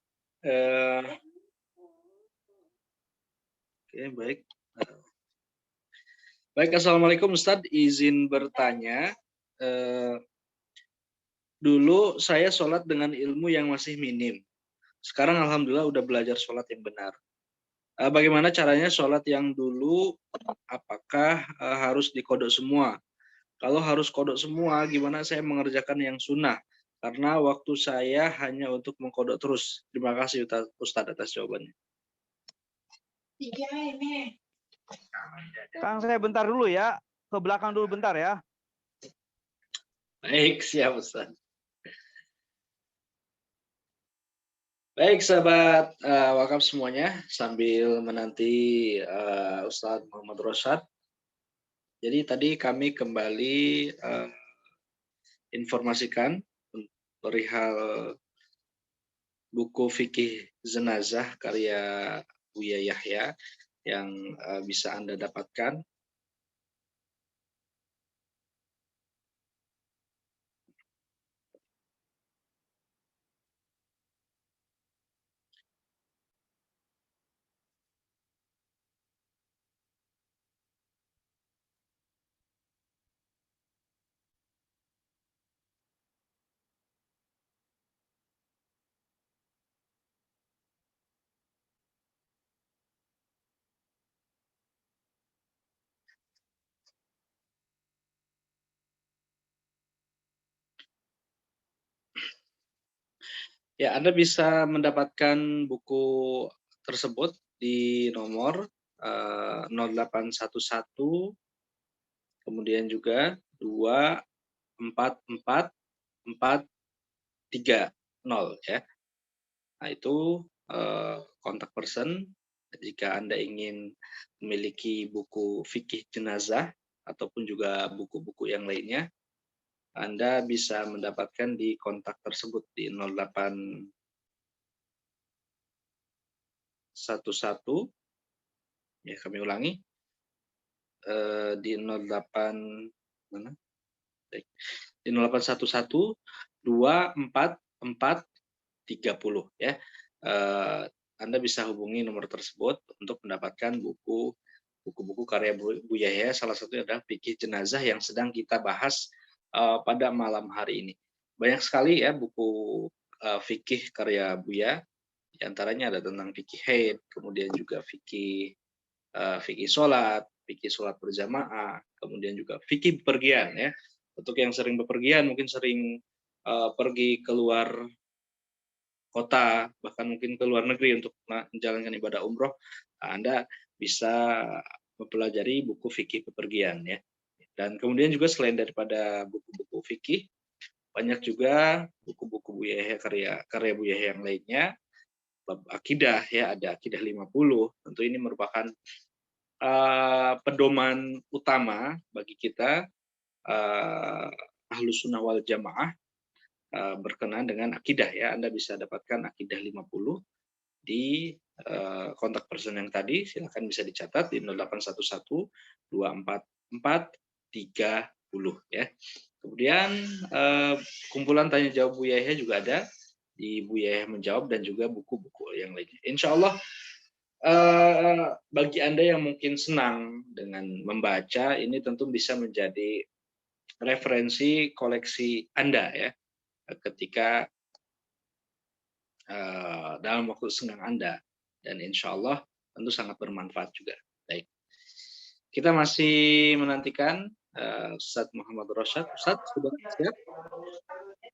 Oke, baik. Baik, Assalamualaikum Ustadz, izin bertanya. Dulu saya sholat dengan ilmu yang masih minim. Sekarang Alhamdulillah udah belajar sholat yang benar. Bagaimana caranya sholat yang dulu, apakah harus dikodok semua? Kalau harus kodok semua, gimana saya mengerjakan yang sunnah? Karena waktu saya hanya untuk mengkodok terus. Terima kasih Ustadz atas jawabannya. Kang, saya bentar dulu ya. Ke belakang dulu bentar ya. Baik, siap Ustadz. Baik sahabat wakaf semuanya, sambil menanti Ustadz Muhammad Rosyad. Jadi tadi kami kembali informasikan perihal buku fikih jenazah karya Buya Yahya yang bisa Anda dapatkan. Ya, Anda bisa mendapatkan buku tersebut di nomor 0811, kemudian juga 244430 ya. Nah, itu kontak person jika Anda ingin memiliki buku fikih jenazah ataupun juga buku-buku yang lainnya. Anda bisa mendapatkan di kontak tersebut di 0811 ya, kami ulangi di 08 mana? Baik. Di 0811 244430 ya. Anda bisa hubungi nomor tersebut untuk mendapatkan buku-buku karya Buya Yahya. Salah satunya adalah fikih jenazah yang sedang kita bahas pada malam hari ini. Banyak sekali ya buku fikih karya Buya. Di antaranya ada tentang fikih haid, kemudian juga fikih sholat berjamaah, kemudian juga fikih bepergian ya. Untuk yang sering bepergian, mungkin sering pergi keluar kota, bahkan mungkin ke luar negeri untuk menjalankan ibadah umroh, Anda bisa mempelajari buku fikih bepergian ya. Dan kemudian juga selain daripada buku-buku fikih, banyak juga buku-buku Buya Yahya, karya Buya Yahya yang lainnya. Bab akidah ya, ada akidah 50. Tentu ini merupakan pedoman utama bagi kita Ahlus Sunnah wal Jamaah berkenaan dengan akidah ya. Anda bisa dapatkan akidah 50 di kontak person yang tadi, silakan bisa dicatat di 0811 244430 ya. Kemudian kumpulan tanya jawab Buya Yahya juga ada di Buya Yahya menjawab, dan juga buku-buku yang lainnya. Insya Allah bagi Anda yang mungkin senang dengan membaca, ini tentu bisa menjadi referensi koleksi Anda ya, ketika dalam waktu senggang Anda, dan insya Allah tentu sangat bermanfaat juga. Baik, kita masih menantikan Ustadz Muhammad Rosyad. Ustadz sudah siap?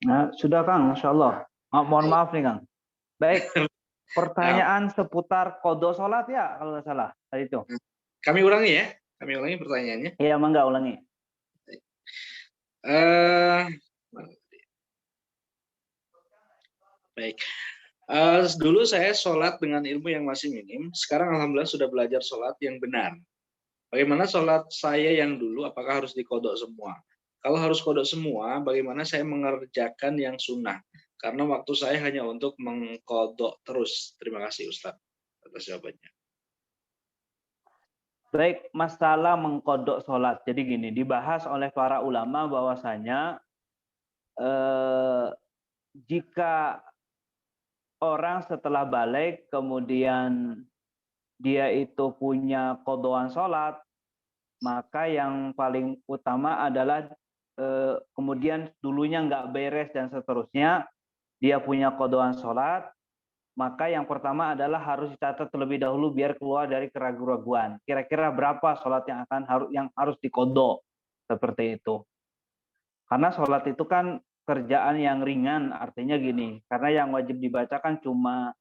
Nah, sudah Kang, Masya Allah. Mohon maaf nih Kang. Baik, pertanyaan seputar kodok sholat ya kalau nggak salah tadi itu. Kami ulangi ya, pertanyaannya. Iya, mangga ulangi. Baik. Dulu saya sholat dengan ilmu yang masih minim, sekarang Alhamdulillah sudah belajar sholat yang benar. Bagaimana sholat saya yang dulu, apakah harus dikodok semua? Kalau harus kodok semua, bagaimana saya mengerjakan yang sunnah? Karena waktu saya hanya untuk mengkodok terus. Terima kasih Ustadz atas jawabannya. Baik, masalah mengkodok sholat. Jadi gini, dibahas oleh para ulama bahwasanya jika orang setelah balik kemudian dia itu punya kodoan sholat, maka yang paling utama adalah kemudian dulunya nggak beres dan seterusnya, dia punya kodoan sholat, maka yang pertama adalah harus dicatat terlebih dahulu biar keluar dari keraguan-raguan. Kira-kira berapa sholat yang harus dikodok, seperti itu. Karena sholat itu kan kerjaan yang ringan, artinya gini, karena yang wajib dibacakan cuma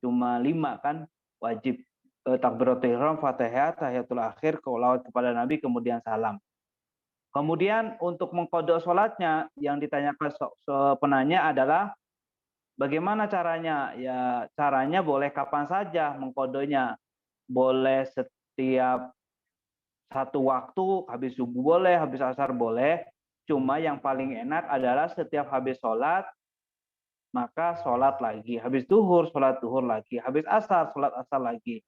5 kan, wajib takbiratul ihram, Fatihah, tahiyatul akhir, sholawat kepada Nabi, kemudian salam. Kemudian untuk mengkodok sholatnya yang ditanyakan penanya adalah bagaimana caranya? Ya caranya boleh kapan saja mengkodoknya. Boleh setiap satu waktu, habis subuh boleh, habis asar boleh. Cuma yang paling enak adalah setiap habis sholat, maka sholat lagi. Habis duhur, sholat duhur lagi. Habis asar, sholat asar lagi.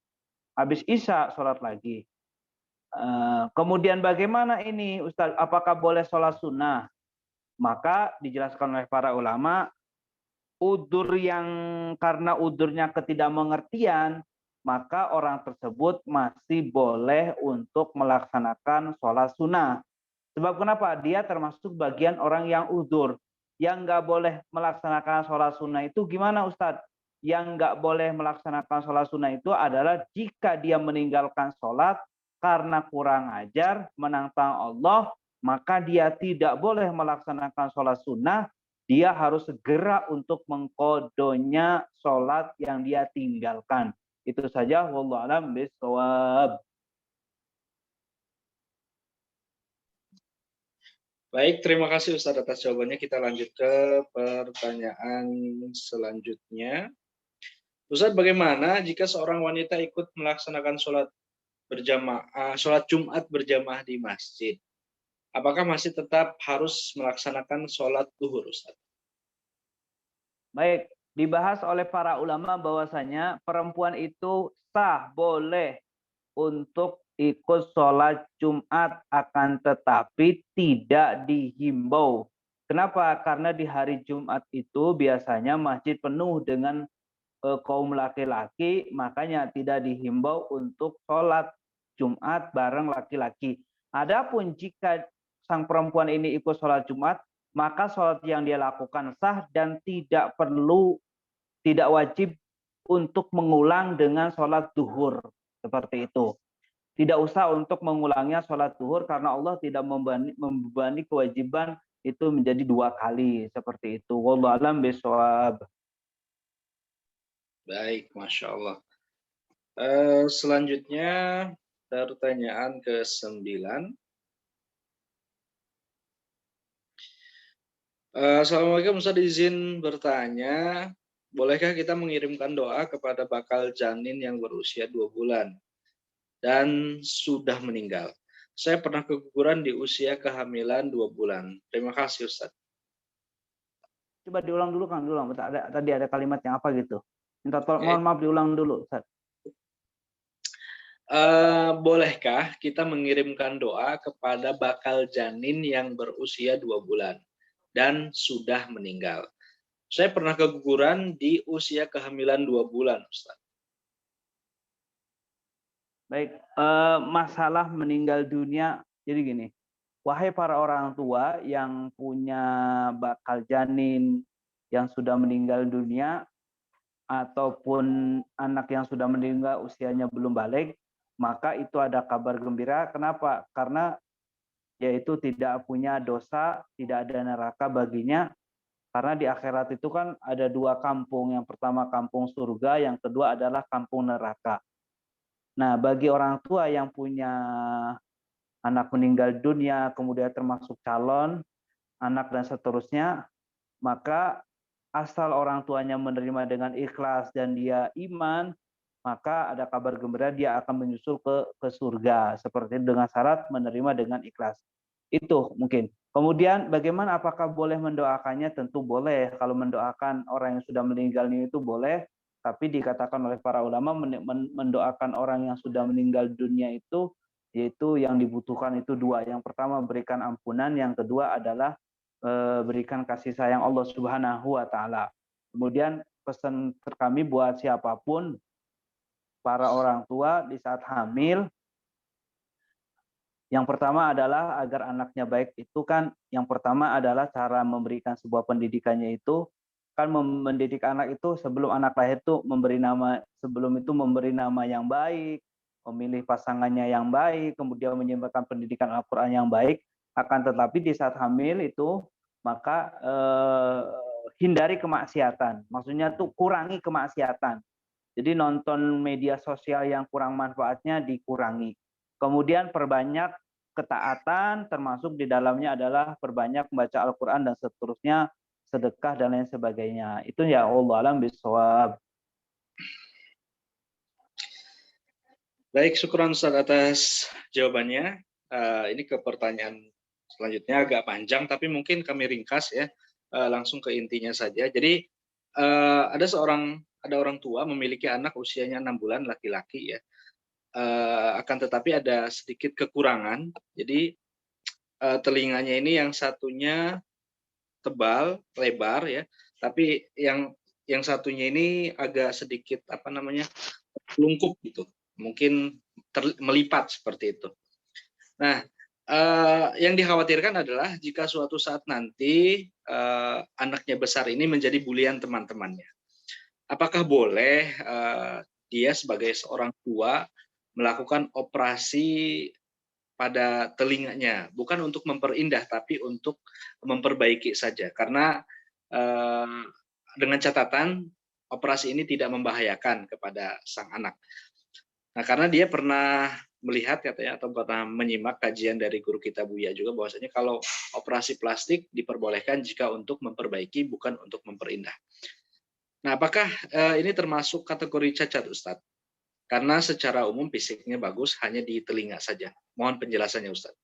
Habis isya, sholat lagi. Kemudian bagaimana ini Ustaz? Apakah boleh sholat sunnah? Maka dijelaskan oleh para ulama, udur yang karena udurnya ketidakmengertian, maka orang tersebut masih boleh untuk melaksanakan sholat sunnah. Sebab kenapa? Dia termasuk bagian orang yang udur. Yang nggak boleh melaksanakan sholat sunnah itu gimana Ustadz? Yang nggak boleh melaksanakan sholat sunnah itu adalah jika dia meninggalkan sholat karena kurang ajar, menantang Allah, maka dia tidak boleh melaksanakan sholat sunnah. Dia harus segera untuk mengkodonya sholat yang dia tinggalkan. Itu saja. Wallahu a'lam bishawab. Baik, terima kasih Ustadz atas jawabannya. Kita lanjut ke pertanyaan selanjutnya. Ustadz, bagaimana jika seorang wanita ikut melaksanakan sholat Jumat berjamaah di masjid? Apakah masih tetap harus melaksanakan sholat zuhur, Ustadz? Baik, dibahas oleh para ulama bahwasanya perempuan itu sah, boleh untuk ikut sholat Jumat, akan tetapi tidak dihimbau. Kenapa? Karena di hari Jumat itu biasanya masjid penuh dengan kaum laki-laki, makanya tidak dihimbau untuk sholat Jumat bareng laki-laki. Adapun jika sang perempuan ini ikut sholat Jumat, maka sholat yang dia lakukan sah dan tidak wajib untuk mengulang dengan sholat duhur. Seperti itu. Tidak usah untuk mengulangnya sholat duhur karena Allah tidak membebani kewajiban itu menjadi 2 kali. Seperti itu. Wallahu a'lam bishawab. Baik, Masya Allah. Selanjutnya pertanyaan ke-9. Assalamualaikum, Ustaz, izin bertanya, bolehkah kita mengirimkan doa kepada bakal janin yang berusia 2 bulan dan sudah meninggal? Saya pernah keguguran di usia kehamilan 2 bulan. Terima kasih, Ustaz. Coba diulang dulu, Kang. Tadi ada kalimat yang apa gitu. Mohon maaf, diulang dulu, Ustaz. Bolehkah kita mengirimkan doa kepada bakal janin yang berusia 2 bulan dan sudah meninggal? Saya pernah keguguran di usia kehamilan 2 bulan, Ustaz. Baik, masalah meninggal dunia, jadi gini, wahai para orang tua yang punya bakal janin yang sudah meninggal dunia, ataupun anak yang sudah meninggal usianya belum balik, maka itu ada kabar gembira. Kenapa? Karena yaitu tidak punya dosa, tidak ada neraka baginya. Karena di akhirat itu kan ada 2 kampung. Yang pertama kampung surga, yang kedua adalah kampung neraka. Nah, bagi orang tua yang punya anak meninggal dunia, kemudian termasuk calon, anak dan seterusnya, maka asal orang tuanya menerima dengan ikhlas dan dia iman, maka ada kabar gembira dia akan menyusul ke surga. Seperti dengan syarat menerima dengan ikhlas. Itu mungkin. Kemudian bagaimana, apakah boleh mendoakannya? Tentu boleh. Kalau mendoakan orang yang sudah meninggal itu boleh, tapi dikatakan oleh para ulama mendoakan orang yang sudah meninggal dunia itu, yaitu yang dibutuhkan itu dua. Yang pertama berikan ampunan, yang kedua adalah berikan kasih sayang Allah Subhanahu wa taala. Kemudian pesan kami buat siapapun, para orang tua di saat hamil, yang pertama adalah agar anaknya baik itu kan, yang pertama adalah cara memberikan sebuah pendidikannya itu kan, mendidik anak itu sebelum anak lahir itu memberi nama, sebelum itu memberi nama yang baik, memilih pasangannya yang baik, kemudian menyebarkan pendidikan Al-Qur'an yang baik. Akan tetapi di saat hamil itu maka hindari kemaksiatan. Maksudnya tuh kurangi kemaksiatan. Jadi nonton media sosial yang kurang manfaatnya dikurangi. Kemudian perbanyak ketaatan, termasuk di dalamnya adalah perbanyak membaca Al-Quran dan seterusnya, sedekah dan lain sebagainya. Itu ya Allah alam bisawab. Baik, syukuran Ustaz atas jawabannya. Ini ke pertanyaan selanjutnya agak panjang, tapi mungkin kami ringkas ya, langsung ke intinya saja. Jadi ada orang tua memiliki anak usianya 6 bulan laki-laki ya. Akan tetapi ada sedikit kekurangan. Jadi telinganya ini yang satunya tebal, lebar ya, tapi yang satunya ini agak sedikit lungkup gitu. Mungkin melipat seperti itu. Nah, yang dikhawatirkan adalah jika suatu saat nanti anaknya besar ini menjadi bulian teman-temannya. Apakah boleh dia sebagai seorang tua melakukan operasi pada telinganya, bukan untuk memperindah tapi untuk memperbaiki saja, karena dengan catatan operasi ini tidak membahayakan kepada sang anak. Nah, karena dia pernah melihat katanya atau pernah menyimak kajian dari guru kita Buya juga, bahwasanya kalau operasi plastik diperbolehkan jika untuk memperbaiki bukan untuk memperindah. Nah, apakah ini termasuk kategori cacat, Ustadz? Karena secara umum fisiknya bagus, hanya di telinga saja. Mohon penjelasannya, Ustadz.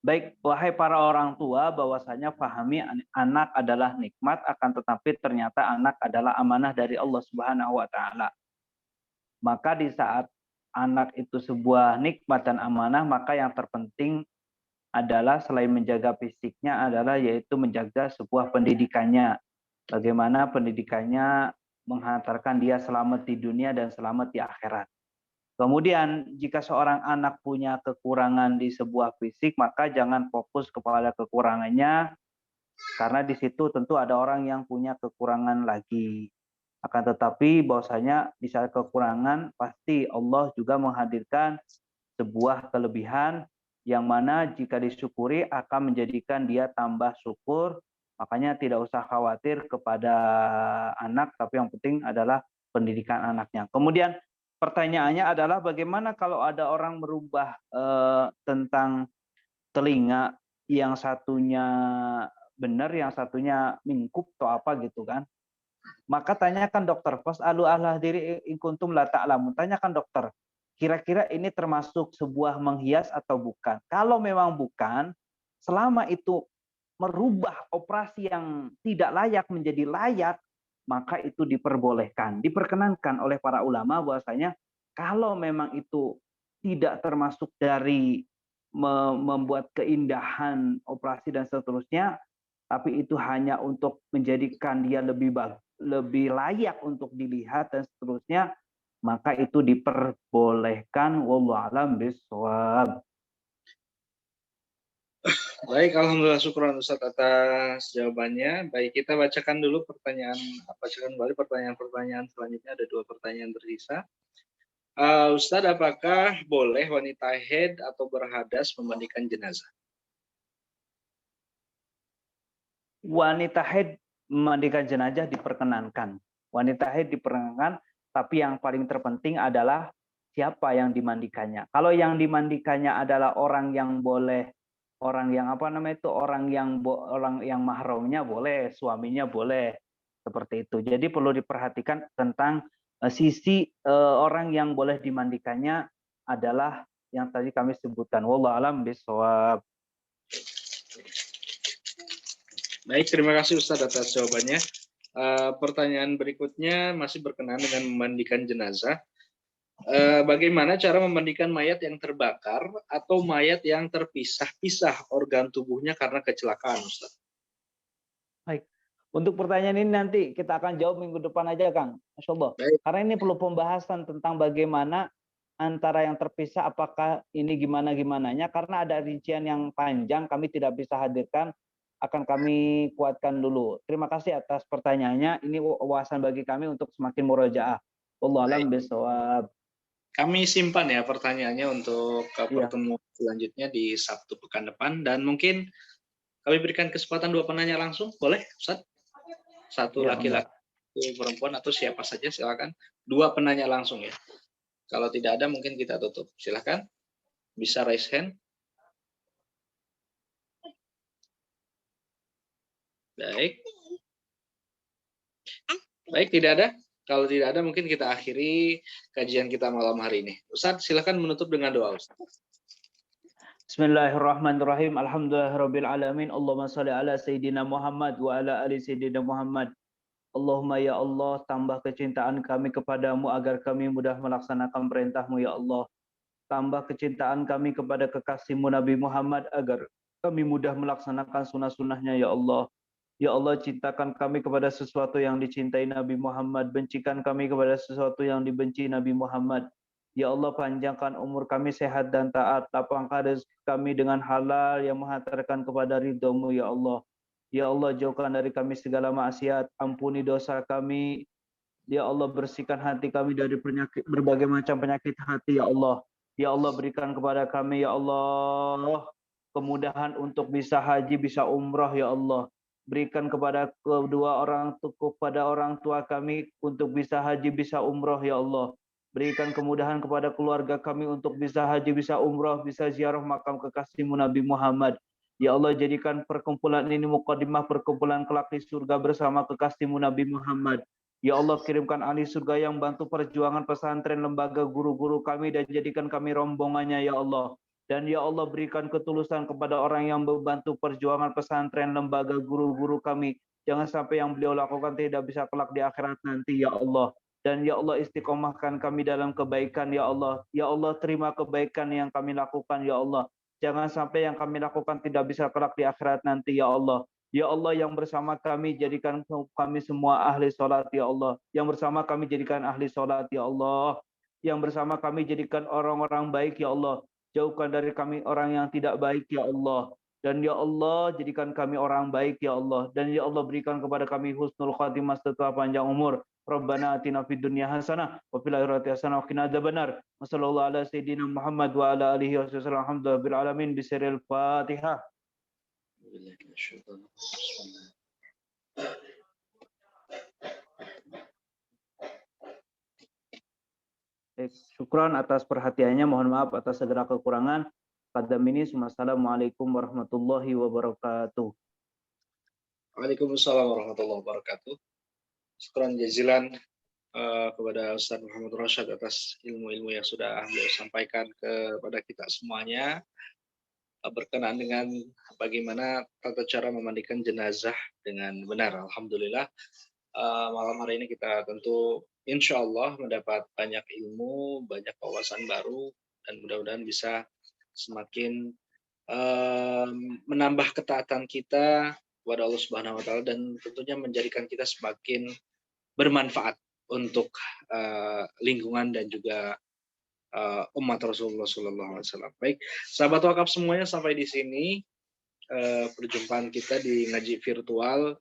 Baik, wahai para orang tua, bahwasanya pahami anak adalah nikmat, akan tetapi ternyata anak adalah amanah dari Allah Subhanahu wa taala. Maka di saat anak itu sebuah nikmat dan amanah, maka yang terpenting adalah selain menjaga fisiknya adalah yaitu menjaga sebuah pendidikannya. Bagaimana pendidikannya menghantarkan dia selamat di dunia dan selamat di akhirat. Kemudian jika seorang anak punya kekurangan di sebuah fisik, maka jangan fokus kepada kekurangannya, karena di situ tentu ada orang yang punya kekurangan lagi. Akan tetapi bahwasanya di saat kekurangan pasti Allah juga menghadirkan sebuah kelebihan yang mana jika disyukuri akan menjadikan dia tambah syukur. Makanya tidak usah khawatir kepada anak, tapi yang penting adalah pendidikan anaknya. Kemudian pertanyaannya adalah bagaimana kalau ada orang merubah tentang telinga, yang satunya benar, yang satunya mingkup atau apa gitu kan. Maka tanyakan dokter, fas'alu ahla dzikri in kuntum la ta'lamun. Tanyakan dokter, kira-kira ini termasuk sebuah menghias atau bukan? Kalau memang bukan, selama itu merubah operasi yang tidak layak menjadi layak, maka itu diperbolehkan, diperkenankan oleh para ulama bahwasanya kalau memang itu tidak termasuk dari membuat keindahan operasi dan seterusnya, tapi itu hanya untuk menjadikan dia lebih layak untuk dilihat dan seterusnya, maka itu diperbolehkan. Wallahu a'lam bishawab. Baik, alhamdulillah, syukuran Ustaz atas jawabannya. Baik, kita bacakan kembali pertanyaan-pertanyaan selanjutnya. Ada 2 pertanyaan tersisa. Ustaz, apakah boleh wanita haid atau berhadas memandikan jenazah? Wanita haid memandikan jenazah diperkenankan. Wanita haid diperkenankan, tapi yang paling terpenting adalah siapa yang dimandikannya. Kalau yang dimandikannya adalah orang yang boleh, orang yang mahramnya boleh, suaminya boleh, seperti itu. Jadi perlu diperhatikan tentang sisi orang yang boleh dimandikannya adalah yang tadi kami sebutkan. Wallahu alam bishawab. Baik, terima kasih Ustadz atas jawabannya. Pertanyaan berikutnya masih berkenaan dengan memandikan jenazah. Bagaimana cara memandikan mayat yang terbakar atau mayat yang terpisah-pisah organ tubuhnya karena kecelakaan, Ustaz? Baik. Untuk pertanyaan ini nanti kita akan jawab minggu depan aja, Kang. Masya Allah. Baik. Karena ini perlu pembahasan tentang bagaimana antara yang terpisah, apakah ini gimana-gimananya. Karena ada rincian yang panjang, kami tidak bisa hadirkan. Akan kami kuatkan dulu. Terima kasih atas pertanyaannya. Ini wawasan bagi kami untuk semakin murojaah. Wallahu a'lam bishawab. Kami simpan ya pertanyaannya untuk Iya. pertemuan selanjutnya di Sabtu pekan depan. Dan mungkin kami berikan kesempatan 2 penanya langsung. Boleh, Ustaz? Satu Iya, laki-laki, satu perempuan, atau siapa saja, silakan. 2 penanya langsung ya. Kalau tidak ada mungkin kita tutup. Silakan. Bisa raise hand. Baik. Baik, tidak ada. Kalau tidak ada mungkin kita akhiri kajian kita malam hari ini. Ustaz, silakan menutup dengan doa, Ustaz. Bismillahirrahmanirrahim. Alhamdulillahirabbil alamin. Allahumma shalli ala sayyidina Muhammad wa ala ali sayyidina Muhammad. Allahumma ya Allah, tambah kecintaan kami kepadamu agar kami mudah melaksanakan perintahmu ya Allah. Tambah kecintaan kami kepada kekasihmu Nabi Muhammad agar kami mudah melaksanakan sunnah-sunnahnya ya Allah. Ya Allah, cintakan kami kepada sesuatu yang dicintai Nabi Muhammad, bencikan kami kepada sesuatu yang dibenci Nabi Muhammad. Ya Allah, panjangkan umur kami sehat dan taat, lapangkan rezeki kami dengan halal yang menghantarkan kepada ridho-Mu ya Allah. Ya Allah, jauhkan dari kami segala maksiat, ampuni dosa kami. Ya Allah, bersihkan hati kami dari penyakit, berbagai macam penyakit hati ya Allah. Ya Allah, berikan kepada kami ya Allah kemudahan untuk bisa haji, bisa umrah ya Allah. Berikan kepada orang tua kami untuk bisa haji, bisa umrah ya Allah. Berikan kemudahan kepada keluarga kami untuk bisa haji, bisa umrah, bisa ziarah makam kekasihmu Nabi Muhammad. Ya Allah, jadikan perkumpulan ini mukadimah perkumpulan kelak di surga bersama kekasihmu Nabi Muhammad. Ya Allah, kirimkan ahli surga yang bantu perjuangan pesantren, lembaga, guru-guru kami, dan jadikan kami rombongannya ya Allah. Dan ya Allah, berikan ketulusan kepada orang yang membantu perjuangan pesantren, lembaga, guru-guru kami. Jangan sampai yang beliau lakukan tidak bisa kelak di akhirat nanti ya Allah. Dan ya Allah, istiqomahkan kami dalam kebaikan ya Allah. Ya Allah, terima kebaikan yang kami lakukan ya Allah. Jangan sampai yang kami lakukan tidak bisa kelak di akhirat nanti ya Allah. Ya Allah, yang bersama kami jadikan kami semua ahli sholat ya Allah. Yang bersama kami jadikan ahli sholat ya Allah. Yang bersama kami jadikan orang-orang baik ya Allah. Jauhkan dari kami orang yang tidak baik ya Allah. Dan ya Allah, jadikan kami orang baik ya Allah. Dan ya Allah, berikan kepada kami husnul khatimah setelah panjang umur. Rabbana atina fid dunya hasanah wa fil akhirati hasanah wa qina adzabannar. Wassallallahu ala sayyidina Muhammad wa ala alihi wasallam. Alhamdulillahil alamin bisirril Fatihah. Syukran atas perhatiannya, mohon maaf atas segala kekurangan. Qadam ini, Assalamualaikum warahmatullahi wabarakatuh. Waalaikumsalam warahmatullahi wabarakatuh. Syukran jazilan kepada Ustaz Muhammad Rashad atas ilmu-ilmu yang sudah beliau sampaikan kepada kita semuanya, berkenaan dengan bagaimana tata cara memandikan jenazah dengan benar. Alhamdulillah, malam hari ini kita tentu insya Allah mendapat banyak ilmu, banyak wawasan baru, dan mudah-mudahan bisa semakin menambah ketaatan kita kepada Allah Subhanahu wa Ta'ala, dan tentunya menjadikan kita semakin bermanfaat untuk lingkungan dan juga umat Rasulullah SAW. Baik, sahabat wakaf semuanya, sampai di sini perjumpaan kita di ngaji virtual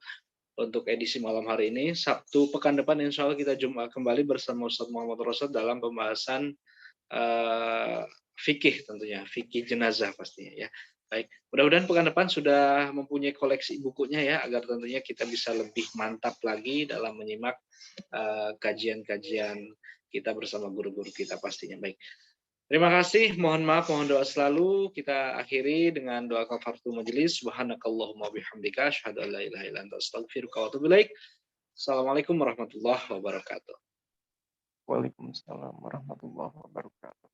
untuk edisi malam hari ini. Sabtu pekan depan insya Allah kita jumpa kembali bersama Ustaz Muhammad Rashad dalam pembahasan fikih, tentunya fikih jenazah pastinya ya. Baik, mudah-mudahan pekan depan sudah mempunyai koleksi bukunya ya, agar tentunya kita bisa lebih mantap lagi dalam menyimak kajian-kajian kita bersama guru-guru kita pastinya. Baik, terima kasih, mohon maaf, mohon doa selalu. Kita akhiri dengan doa kafaratul majelis. Subhanakallahumma bihamdika asyhadu an la ilaha illa anta astaghfiruka wa atubu ilaik. Assalamualaikum warahmatullahi wabarakatuh. Waalaikumsalam warahmatullahi wabarakatuh.